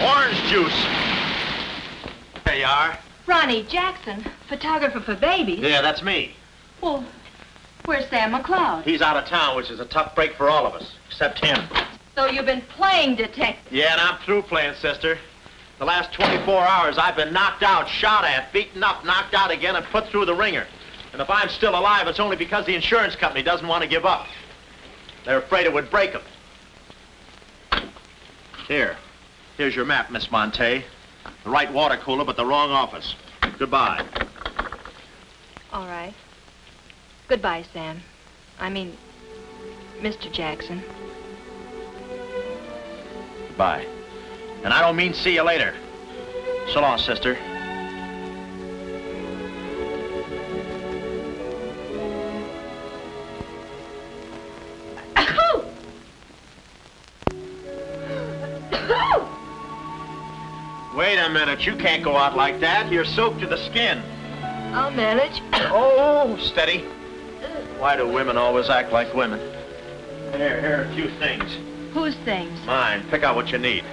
Orange juice. There you are. Ronnie Jackson, photographer for babies. Yeah, that's me. Well, where's Sam McLeod? He's out of town, which is a tough break for all of us, except him. So you've been playing detective. Yeah, and I'm through playing, sister. The last 24 hours, I've been knocked out, shot at, beaten up, knocked out again, and put through the ringer. And if I'm still alive, it's only because the insurance company doesn't want to give up. They're afraid it would break them. Here's your map, Miss Monte. The right water cooler, but the wrong office. Goodbye. All right. Goodbye, Sam. I mean, Mr. Jackson. Goodbye. And I don't mean see you later. So long, sister. Wait a minute, you can't go out like that. You're soaked to the skin. I'll manage. Oh, steady. Why do women always act like women? Here are a few things. Whose things? Mine. Pick out what you need.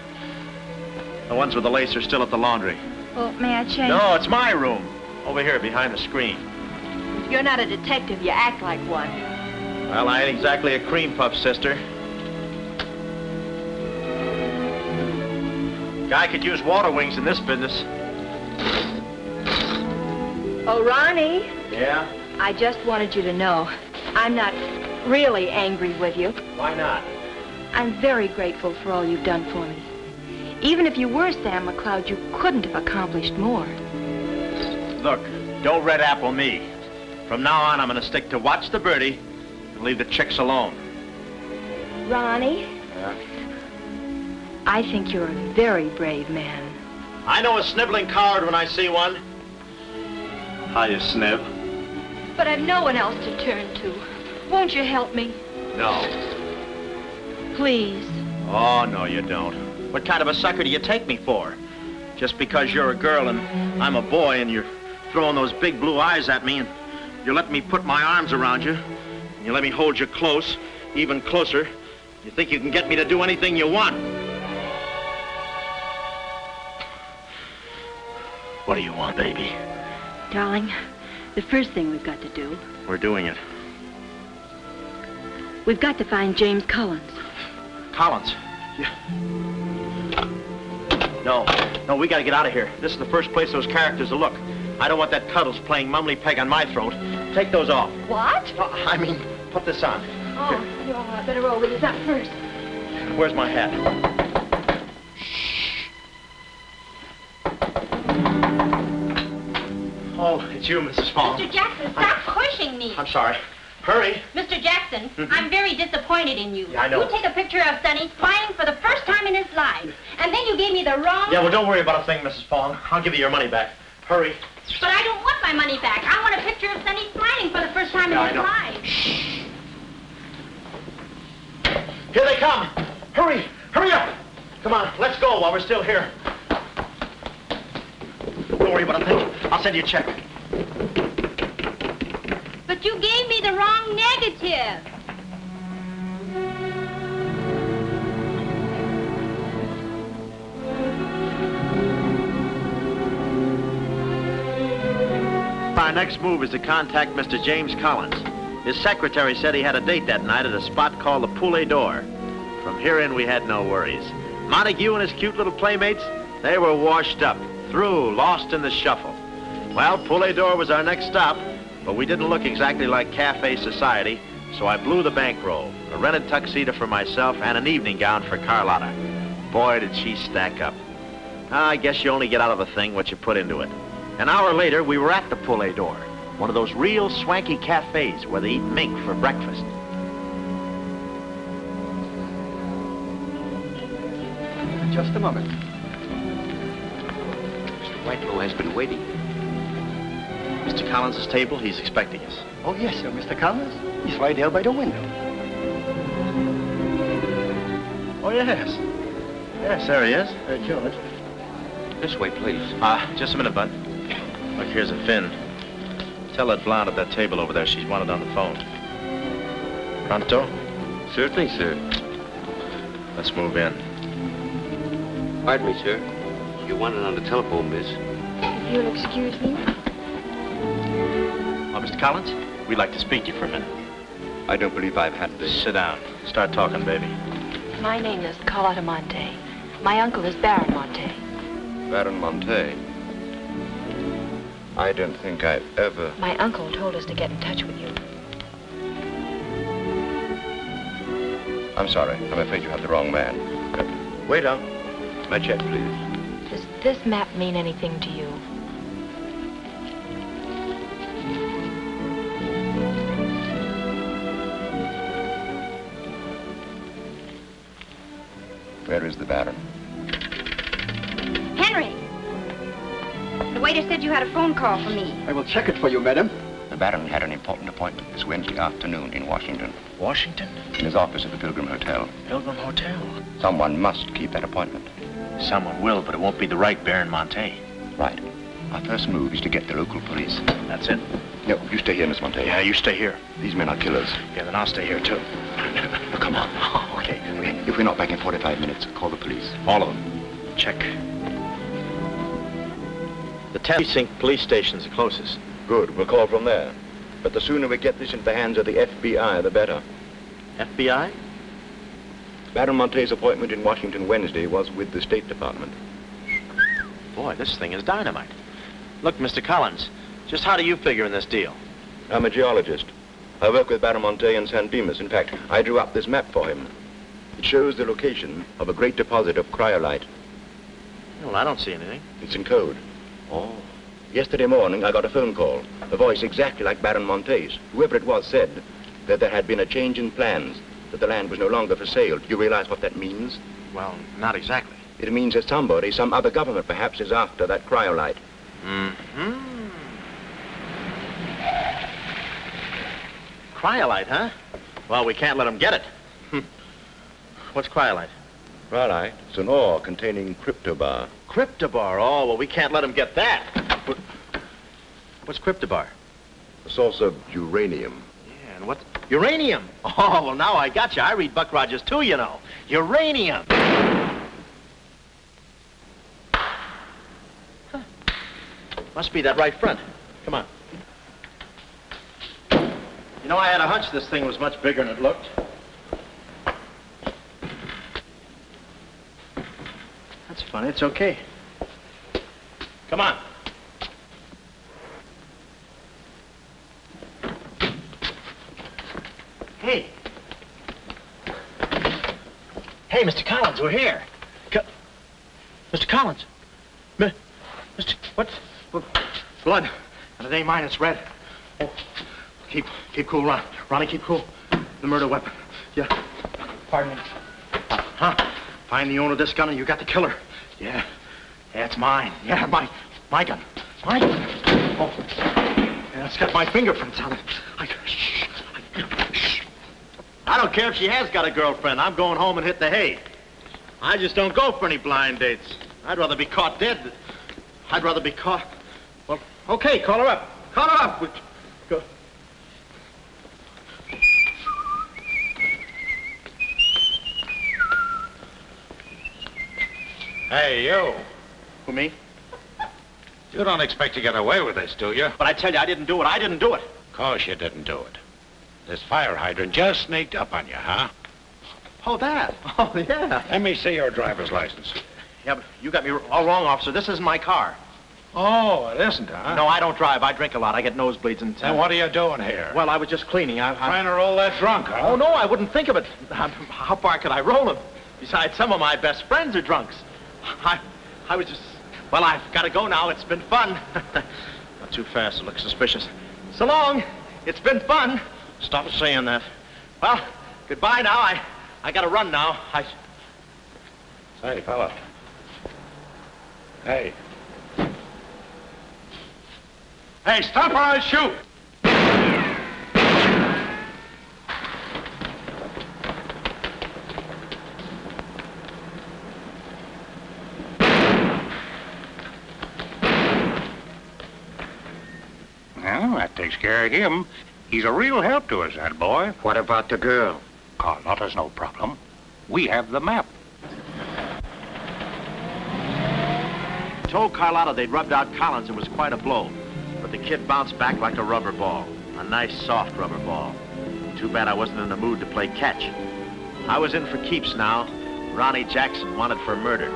The ones with the lace are still at the laundry. Well, may I change? No, it's my room. Over here, behind the screen. If you're not a detective, you act like one. Well, I ain't exactly a cream puff, sister. Guy could use water wings in this business. Oh, Ronnie. Yeah? I just wanted you to know I'm not really angry with you. Why not? I'm very grateful for all you've done for me. Even if you were Sam McLeod, you couldn't have accomplished more. Look, don't red apple me. From now on, I'm going to stick to watch the birdie and leave the chicks alone. Ronnie, Yeah? I think you're a very brave man. I know a sniveling coward when I see one. How you sniv? But I've no one else to turn to. Won't you help me? No. Please. Oh, no, you don't. What kind of a sucker do you take me for? Just because you're a girl and I'm a boy and you're throwing those big blue eyes at me and you let me put my arms around you and you let me hold you close, even closer. You think you can get me to do anything you want. What do you want, baby? Darling, the first thing we've got to do... We're doing it. We've got to find James Collins. Collins? Yeah. No, we gotta get out of here. This is the first place those characters will look. I don't want that Cuddles playing mumbly peg on my throat. Take those off. What? I mean, put this on. Oh, you better roll with this up first. Where's my hat? Oh, it's you, Mrs. Fong. Mr. Jackson, stop pushing me. I'm sorry. Hurry. Mr. Jackson, I'm very disappointed in you. Yeah, I know. You take a picture of Sonny smiling for the first time in his life, and then you gave me the wrong... Yeah, well, don't worry about a thing, Mrs. Fong. I'll give you your money back. Hurry. But I don't want my money back. I want a picture of Sonny smiling for the first time in his life. Shh. Here they come. Hurry. Hurry up. Come on, let's go while we're still here. Don't worry about a thing. I'll send you a check. But you gave me the wrong negative. Our next move is to contact Mr. James Collins. His secretary said he had a date that night at a spot called the Poulet d'Or. From here in, we had no worries. Montague and his cute little playmates, they were washed up, through, lost in the shuffle. Well, Poulet d'Or was our next stop, but we didn't look exactly like cafe society, so I blew the bankroll, a rented tuxedo for myself and an evening gown for Carlotta. Boy, did she stack up. I guess you only get out of a thing what you put into it. An hour later, we were at the Poulet d'Or, one of those real swanky cafes where they eat mink for breakfast. Just a moment. Mr. Whitelaw has been waiting. Mr. Collins' table, he's expecting us. Oh, yes, sir, Mr. Collins. He's right there by the window. Oh, yes. Yes, there he is. George. This way, please. Just a minute, Bud. Look, here's a Finn. Tell that blonde at that table over there she's wanted on the phone. Pronto? Certainly, sir. Let's move in. Pardon me, sir. You wanted on the telephone, miss. If you'll excuse me. Oh, Mr. Collins, we'd like to speak to you for a minute. I don't believe I've had this. Sit down. Start talking, baby. My name is Carlotta Monte. My uncle is Baron Monte. Baron Monte. I don't think I've ever... My uncle told us to get in touch with you. I'm sorry. I'm afraid you have the wrong man. Waiter. My check, please. Does this map mean anything to you? Where is the Baron? Henry! The waiter said you had a phone call for me. I will check it for you, madam. The Baron had an important appointment this Wednesday afternoon in Washington. Washington? In his office at the Pilgrim Hotel. Pilgrim Hotel? Someone must keep that appointment. Someone will, but it won't be the right Baron Monte. Right. Our first move is to get the local police. That's it. No, you stay here, Miss Monte. Yeah, you stay here. These men are killers. Yeah, then I'll stay here, too. Now, come on. Okay. If we're not back in 45 minutes, call the police. All of them. Check. The 10th Precinct police station's the closest. Good. We'll call from there. But the sooner we get this into the hands of the FBI, the better. FBI? Baron Monte's appointment in Washington Wednesday was with the State Department. Boy, this thing is dynamite. Look, Mr. Collins, just how do you figure in this deal? I'm a geologist. I work with Baron Monte in San Dimas. In fact, I drew up this map for him. It shows the location of a great deposit of cryolite. Well, I don't see anything. It's in code. Oh. Yesterday morning, I got a phone call. A voice exactly like Baron Monte's. Whoever it was said that there had been a change in plans, that the land was no longer for sale. Do you realize what that means? Well, not exactly. It means that somebody, some other government perhaps, is after that cryolite. Mm-hmm. Cryolite, huh? Well, we can't let them get it. What's cryolite? Cryolite? It's an ore containing cryptobar. Cryptobar? Oh, well, we can't let them get that. What's cryptobar? A source of uranium. Yeah, and what? Uranium? Oh, well, now I got you. I read Buck Rogers, too, you know. Uranium. Huh. Must be that right front. Come on. You know, I had a hunch this thing was much bigger than it looked. funny. It's okay. Come on. Hey. Hey, Mr. Collins, we're here. Mr. Collins. Mr. What? Blood. And it ain't mine, it's red. Oh, keep cool, Ron. Ronnie, keep cool. The murder weapon. Yeah. Pardon me. Huh? Find the owner of this gun and you got the killer. Yeah. Yeah, it's mine. Yeah, my gun. My gun. Oh. Yeah, it's got my fingerprints on it. Shh. I don't care if she has got a girlfriend. I'm going home and hit the hay. I just don't go for any blind dates. I'd rather be caught dead. I'd rather be caught... Well, okay, call her up. Call her up. Go. Hey, you. Who, me? You don't expect to get away with this, do you? But I tell you, I didn't do it. I didn't do it. Of course you didn't do it. This fire hydrant just sneaked up on you, huh? Oh, that? Oh, yeah. Let me see your driver's license. Yeah, but you got me all wrong, officer. This isn't my car. Oh, it isn't, huh? No, I don't drive. I drink a lot. I get nosebleeds and... Then what are you doing here? Well, I was just cleaning. Trying to roll that drunk, huh? Oh, no, I wouldn't think of it. How far could I roll him? Besides, some of my best friends are drunks. I was just... Well, I've got to go now. It's been fun. Not too fast. It looks suspicious. So long. It's been fun. Stop saying that. Well, goodbye now. I got to run now. Hey, fella. Hey. Hey, stop or I'll shoot! Well, that takes care of him. He's a real help to us, that boy. What about the girl? Carlotta's no problem. We have the map. Told Carlotta they'd rubbed out Collins. It was quite a blow. But the kid bounced back like a rubber ball. A nice, soft rubber ball. Too bad I wasn't in the mood to play catch. I was in for keeps now. Ronnie Jackson wanted for murder.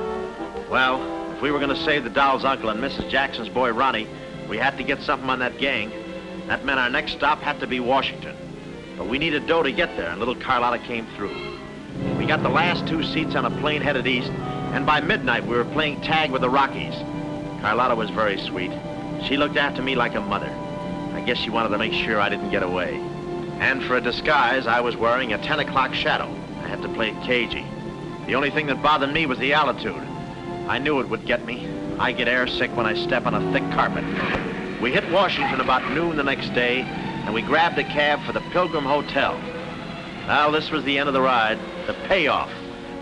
Well, if we were going to save the doll's uncle and Mrs. Jackson's boy, Ronnie, we had to get something on that gang. That meant our next stop had to be Washington. But we needed dough to get there, and little Carlotta came through. We got the last 2 seats on a plane headed east, and by midnight we were playing tag with the Rockies. Carlotta was very sweet. She looked after me like a mother. I guess she wanted to make sure I didn't get away. And for a disguise, I was wearing a 10 o'clock shadow. I had to play it cagey. The only thing that bothered me was the altitude. I knew it would get me. I get airsick when I step on a thick carpet. We hit Washington about noon the next day, and we grabbed a cab for the Pilgrim Hotel. Well, this was the end of the ride, the payoff.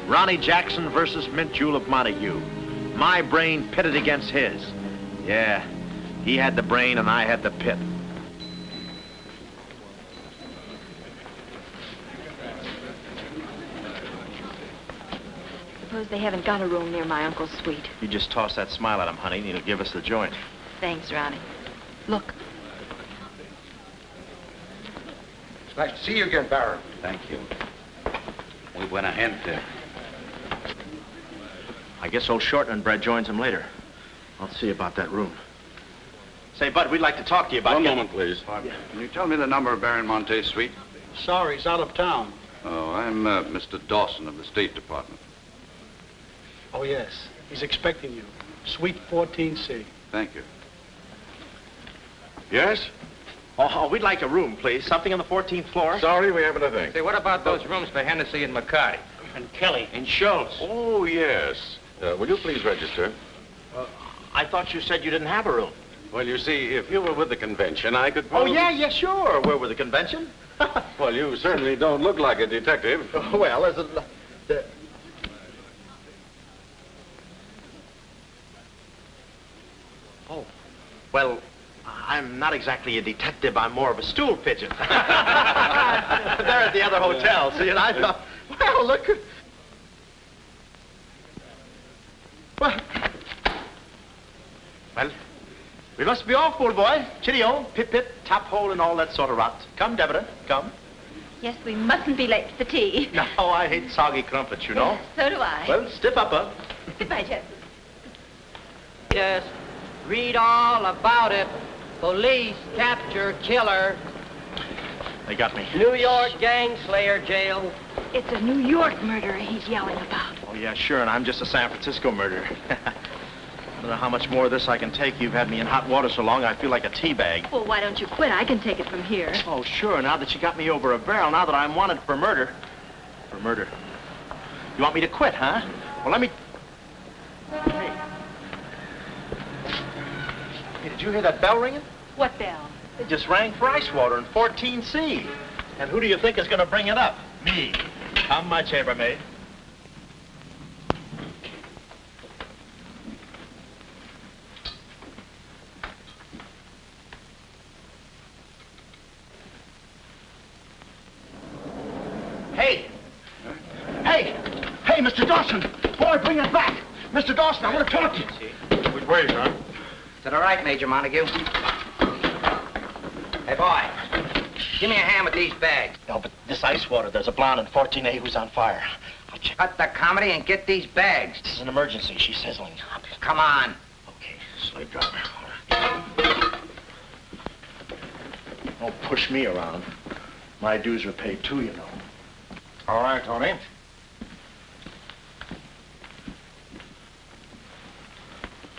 Ronnie Jackson versus Mint Julep Montague. My brain pitted against his. Yeah, he had the brain and I had the pit. Suppose they haven't got a room near my uncle's suite. You just toss that smile at him, honey, and he'll give us the joint. Thanks, Ronnie. Look. It's nice to see you again, Baron. Thank you. Muy buena gente. I guess old Shortland Bread joins him later. I'll see about that room. Say, Bud, we'd like to talk to you about... One moment, please. Yeah. Can you tell me the number of Baron Monte's suite? Sorry, he's out of town. Oh, I'm Mr. Dawson of the State Department. Oh, yes. He's expecting you. Suite 14C. Thank you. Yes? Oh, we'd like a room, please. Something on the 14th floor. Sorry, we haven't a thing. Say, what about those rooms for Hennessy and McCarty? And Kelly. And Schultz? Oh, yes. Will you please register? I thought you said you didn't have a room. Well, you see, if you were with the convention, I could Oh, probably... yeah, sure. We're with the convention. Well, you certainly don't look like a detective. Well, as a... Oh, well, I'm not exactly a detective. I'm more of a stool pigeon. They're at the other hotel, see, and I thought, well, look... Well, we must be off, old boy. Cheerio, pip-pip, tap hole, and all that sort of rot. Come, Deborah, come. Yes, we mustn't be late for tea. No, I hate soggy crumpets, you know. So do I. Well, stiff upper. Goodbye, Jeff. Yes. Read all about it. Police capture killer. They got me. New York gang slayer jail. It's a New York murderer he's yelling about. Oh, yeah, sure, and I'm just a San Francisco murderer. I don't know how much more of this I can take. You've had me in hot water so long, I feel like a tea bag. Well, why don't you quit? I can take it from here. Oh, sure, now that you got me over a barrel, now that I'm wanted for murder. For murder. You want me to quit, huh? Well, let me... Hey. Hey, did you hear that bell ringing? What bell? It just rang for ice water in 14C. And who do you think is going to bring it up? Me. How much, chambermaid? Hey! Hey! Hey, Mr. Dawson! Boy, bring it back! Mr. Dawson, I want to talk to you. Which way, son? To the right, Major Montague. Hey, boy. Give me a hand with these bags. No, but this ice water, there's a blonde in 14A who's on fire. I'll check. Cut the comedy and get these bags. This is an emergency. She's sizzling. Come on. Okay, slave driver. Don't push me around. My dues are paid too, you know. All right, Tony.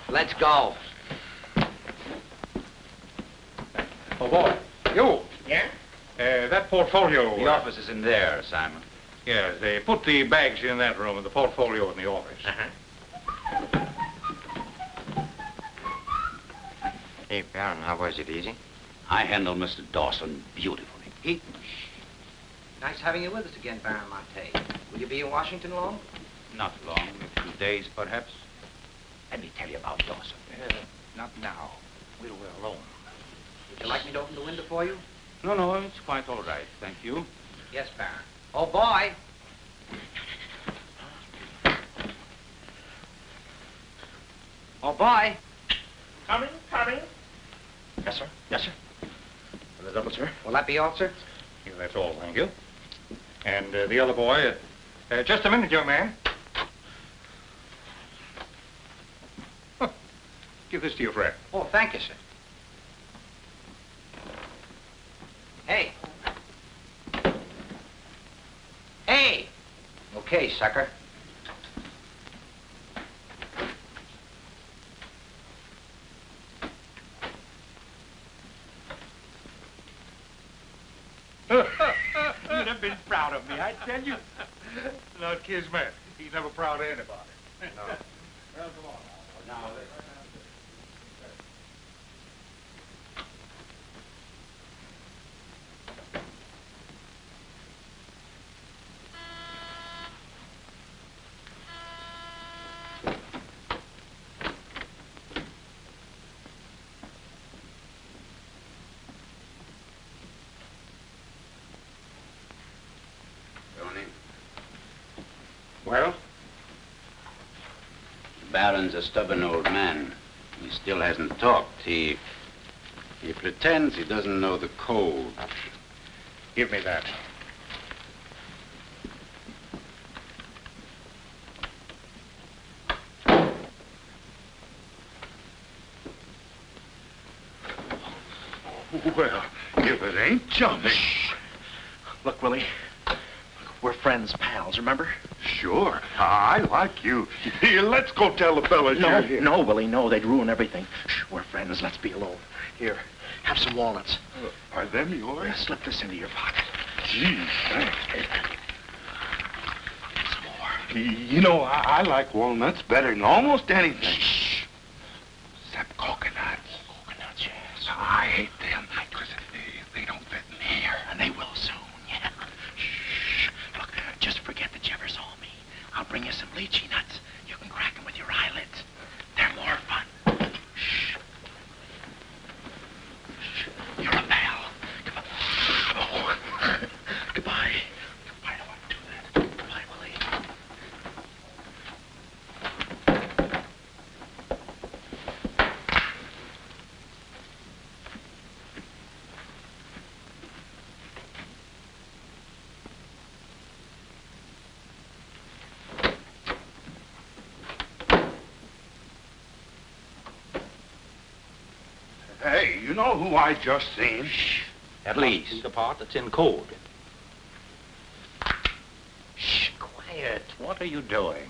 Let's go. Oh, boy. You. Yeah? That portfolio... The office is in there, Simon. Yeah, they put the bags in that room and the portfolio in the office. Uh-huh. Hey, Baron, how was it? Easy? I handled Mr. Dawson beautifully. Nice having you with us again, Baron Monte. Will you be in Washington long? Not long, a few days, perhaps. Let me tell you about Dawson. Not now. We're alone. Would you like me to open the window for you? No, it's quite all right, thank you. Yes, Baron. Oh, boy. Oh, boy. Coming. Yes, sir. Yes, sir. And the double, sir? Will that be all, sir? Yeah, that's all, thank you. And the other boy, just a minute, young man. Give this to your friend. Oh, thank you, sir. Hey. Hey! Okay, sucker. You'd have been proud of me, I tell you. Not Kismet. He's never proud of anybody. No. Well, come on now. Well? The Baron's a stubborn old man. He still hasn't talked. He pretends he doesn't know the code. Give me that. Well, if it ain't jumping. Look, Willie. We're friends, pals, remember? Sure. I like you. Here, let's go tell the fellas you're here. No, Willie, no. They'd ruin everything. Shh, we're friends. Let's be alone. Here, have some walnuts. Are them yours? Yeah, slip this into your pocket. Gee, thanks. Some more. You know, I like walnuts better than almost anything. Shh. Except coconuts. Coconuts, yes. I hate them because they don't fit in here. And they will soon, yeah. Shh. Look, just forget that you ever saw me. I'll bring you some lychee nuts. You can crack them with your eyelids. They're more fun. Shh. Shh. You're a pal. Goodbye. Oh. Goodbye. I don't want to do that. Goodbye, Willie. You know who I just seen? Shh. At least the part that's in code. Shh, quiet. What are you doing?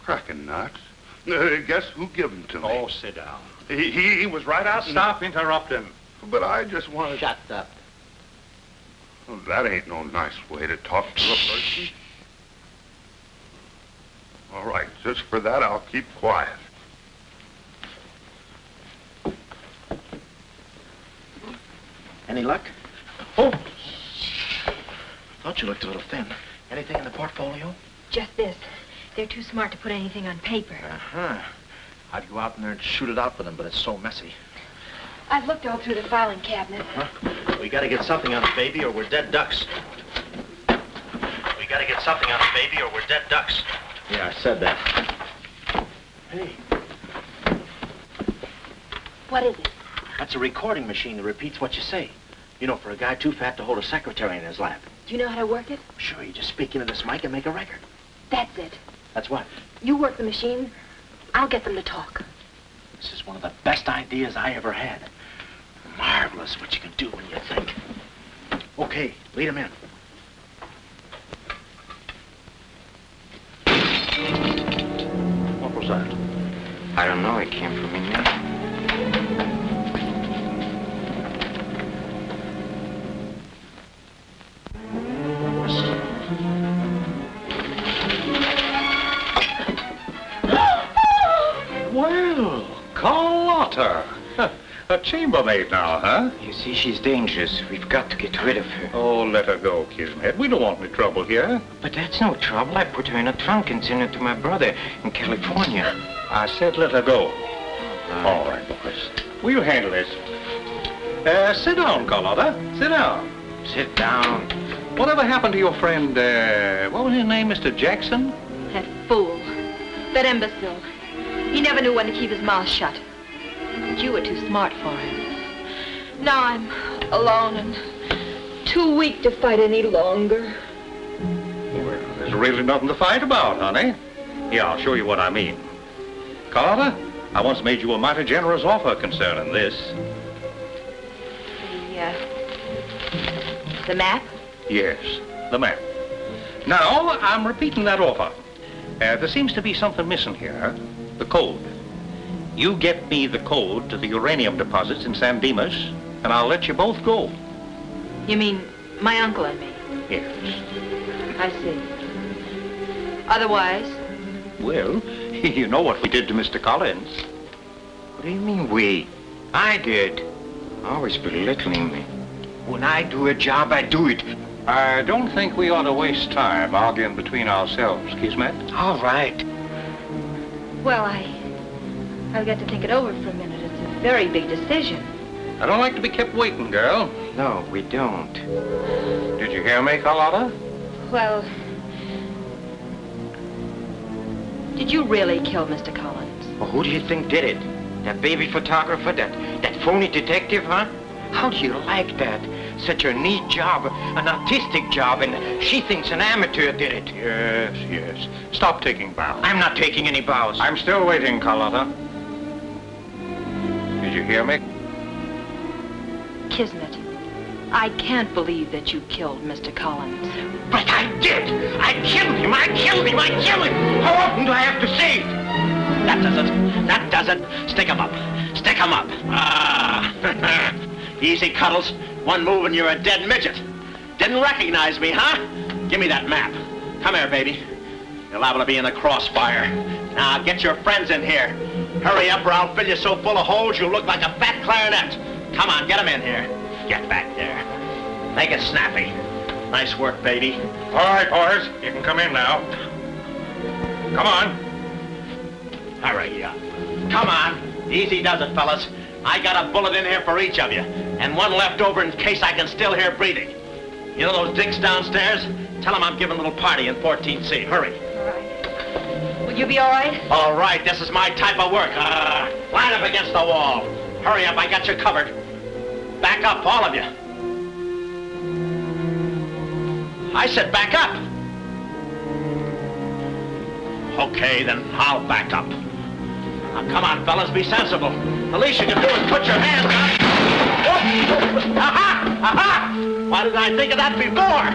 Cracking nuts. Guess who gave him to me? Oh, sit down. He was right out. Stop interrupting. But I just wanted. Shut up. Well, that ain't no nice way to talk to a person. All right, just for that, I'll keep quiet. Any luck? Oh! Thought you looked a little thin. Anything in the portfolio? Just this. They're too smart to put anything on paper. Uh-huh. I'd go out in there and shoot it out for them, but it's so messy. I've looked all through the filing cabinet. Huh? We gotta get something on it, baby, or we're dead ducks. We gotta get something on it, baby, or we're dead ducks. Yeah, I said that. Hey. What is it? That's a recording machine that repeats what you say. You know, for a guy too fat to hold a secretary in his lap. Do you know how to work it? Sure, you just speak into this mic and make a record. That's it. That's what? You work the machine, I'll get them to talk. This is one of the best ideas I ever had. Marvelous what you can do when you think. Okay, lead him in. What was that? I don't know. It came from in there. Well, Carlotta. A chambermaid now, huh? You see, she's dangerous. We've got to get rid of her. Oh, let her go, Kismet. We don't want any trouble here. But that's no trouble. I put her in a trunk and sent her to my brother in California. I said let her go. All right, boys. We'll handle this. Sit down, Carlotta. Sit down. Sit down. Whatever happened to your friend, what was his name, Mr. Jackson? That fool. That imbecile. He never knew when to keep his mouth shut. But you were too smart for him. Now I'm alone and too weak to fight any longer. Well, there's really nothing to fight about, honey. Here, I'll show you what I mean. Carlotta, I once made you a mighty generous offer concerning this. The map? Yes, the map. Now, I'm repeating that offer. There seems to be something missing here. The code. You get me the code to the uranium deposits in San Dimas, and I'll let you both go. You mean my uncle and me? Yes. I see. Otherwise? Well, you know what we did to Mr. Collins. What do you mean, we? I did. Always belittling me. When I do a job, I do it. I don't think we ought to waste time arguing between ourselves, Kismet. All right. Well, I'll get to think it over for a minute. It's a very big decision. I don't like to be kept waiting, girl. No, we don't. Did you hear me, Carlotta? Well, did you really kill Mr. Collins? Well, who do you think did it? That baby photographer? That phony detective, huh? How do you like that? Such a neat job, an artistic job, and she thinks an amateur did it. Yes, yes. Stop taking bows. I'm not taking any bows. I'm still waiting, Carlotta. Did you hear me? Kismet, I can't believe that you killed Mr. Collins. But I did! I killed him! I killed him! I killed him! How often do I have to say it? That does it. That does it. Stick 'em up. Stick 'em up. Ah. Easy, Cuddles. One move and you're a dead midget. Didn't recognize me, huh? Give me that map. Come here, baby. You're liable to be in the crossfire. Now, get your friends in here. Hurry up or I'll fill you so full of holes you'll look like a fat clarinet. Come on, get 'em in here. Get back there. Make it snappy. Nice work, baby. All right, boys. You can come in now. Come on. Hurry up. Come on. Easy does it, fellas. I got a bullet in here for each of you, and one left over in case I can still hear breathing. You know those dicks downstairs? Tell them I'm giving a little party in 14C. Hurry. All right. Will you be all right? All right, this is my type of work. Line up against the wall. Hurry up, I got you covered. Back up, all of you. I said back up. Okay, then I'll back up. Now, come on, fellas, be sensible. The least you can do is put your hands up. Aha! Aha! Why didn't I think of that before?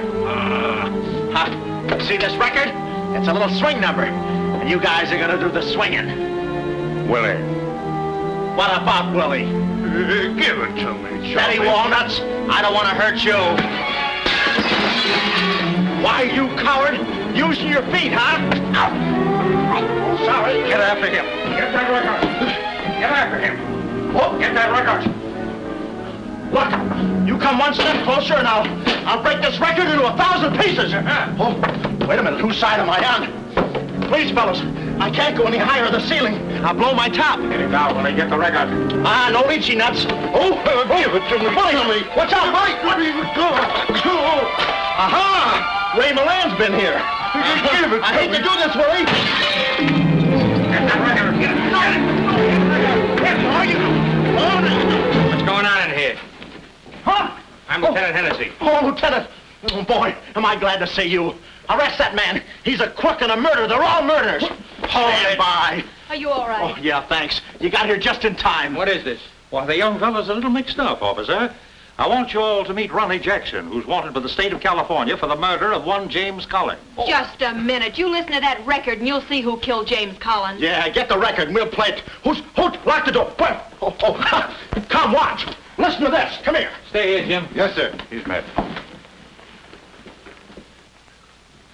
See this record? It's a little swing number. And you guys are gonna do the swinging. Willie. What about Willie? Give it to me, Steady, Walnuts. I don't want to hurt you. Why, you coward? Using your feet, huh? Oh, sorry. Get after him. Get that record. Get after him. Oh, get that record. Look, you come one step closer and I'll break this record into 1,000 pieces. Oh, wait a minute. Whose side am I on? Please, fellas, I can't go any higher than the ceiling. I'll blow my top. Get him down when I get the record. Ah, no lychee nuts. Oh, give it to me. Bully. Watch out, Bully. Aha! Ray Milan's been here. Give it to I hate to do this, Willie. Get that record. Get it. What's going on in here? Huh? I'm Lieutenant Hennessy. Oh, Lieutenant. Oh, boy, am I glad to see you. Arrest that man. He's a crook and a murderer. They're all murderers. Stand by. Are you all right? Oh, yeah, thanks. You got here just in time. What is this? Why, the young fellow's a little mixed up, officer. I want you all to meet Ronnie Jackson, who's wanted by the state of California for the murder of one James Collins. Just a minute. You listen to that record and you'll see who killed James Collins. Yeah, get the record and we'll play it. Who's lock the door? Where? Oh, come watch. Listen to this. Come here. Stay here, Jim. Yes, sir. He's met.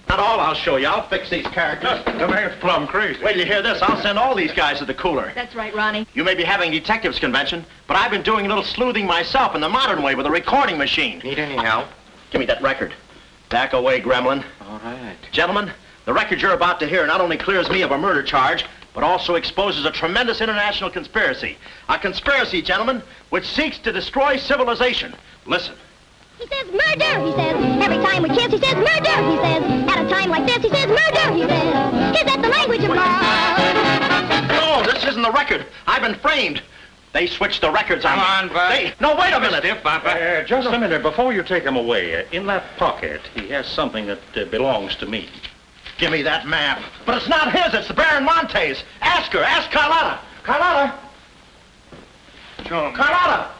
Not all I'll show you. I'll fix these characters. The man's plumb crazy. Wait till you hear this. I'll send all these guys to the cooler. That's right, Ronnie. You may be having a detectives convention, but I've been doing a little sleuthing myself in the modern way with a recording machine. Need any help? Give me that record. Back away, gremlin. All right. Gentlemen, the record you're about to hear not only clears me of a murder charge, but also exposes a tremendous international conspiracy. A conspiracy, gentlemen, which seeks to destroy civilization. Listen. He says murder, he says. Every time we kiss, he says murder, he says. At a time like this, he says murder, he says. Is that the language of love? No, this isn't the record. I've been framed. They switched the records on me. Come on, Bud. No, wait a minute. Just a minute. Before you take him away, in that pocket, he has something that belongs to me. Give me that map. But it's not his, it's the Baron Monte's. Ask her, ask Carlotta. Carlotta! John. Carlotta!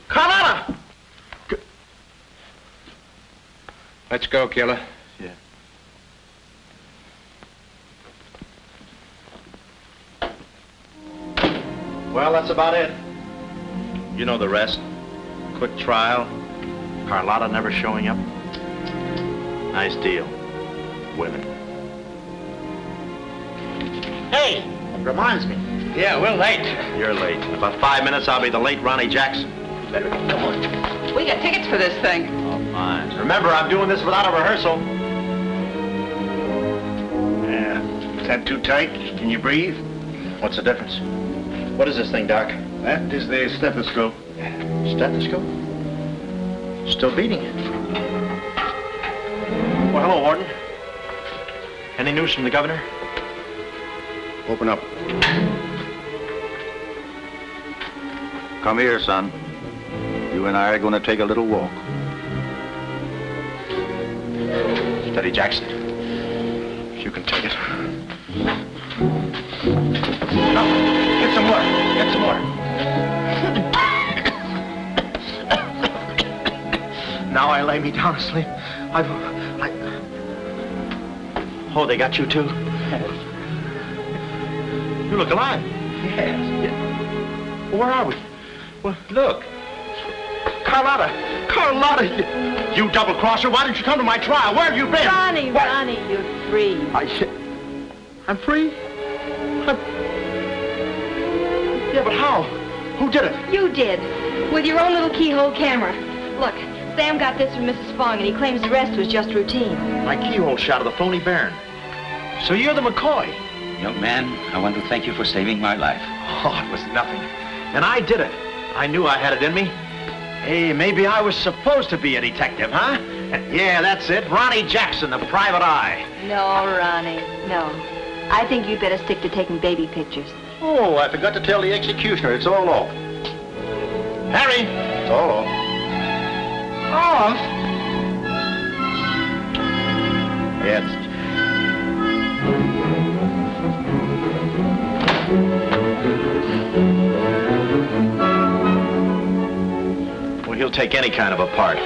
Carlotta! Let's go, killer. Yeah. Well, that's about it. You know the rest. Quick trial. Carlotta never showing up. Nice deal. Women. Hey, it reminds me. Yeah, we're late. You're late. In about 5 minutes, I'll be the late Ronnie Jackson. Come on. We got tickets for this thing. Oh, fine. Remember, I'm doing this without a rehearsal. Yeah. Is that too tight? Can you breathe? What's the difference? What is this thing, Doc? That is the stethoscope. Stethoscope? Still beating it. Well, hello, Warden. Any news from the governor? Open up. Come here, son. You and I are going to take a little walk. Steady, Jackson. You can take it. No, get some water. Get some water. Now I lay me down to sleep. Oh, they got you too? You look alive. Yes. Where are we? Well, look. Carlotta! Carlotta! You double-crosser, why didn't you come to my trial? Where have you been? Ronnie, Ronnie, you're free. I'm free? Yeah, but how? Who did it? You did. With your own little keyhole camera. Look, Sam got this from Mrs. Fong, and he claims the rest was just routine. My keyhole shot of the phony Baron. So you're the McCoy? Young man, I want to thank you for saving my life. Oh, it was nothing. And I did it. I knew I had it in me. Hey, maybe I was supposed to be a detective, huh? Yeah, that's it. Ronnie Jackson, the private eye. No, Ronnie, no. I think you'd better stick to taking baby pictures. Oh, I forgot to tell the executioner. It's all off. Harry! It's all off. Off? Yes. take any kind of a part.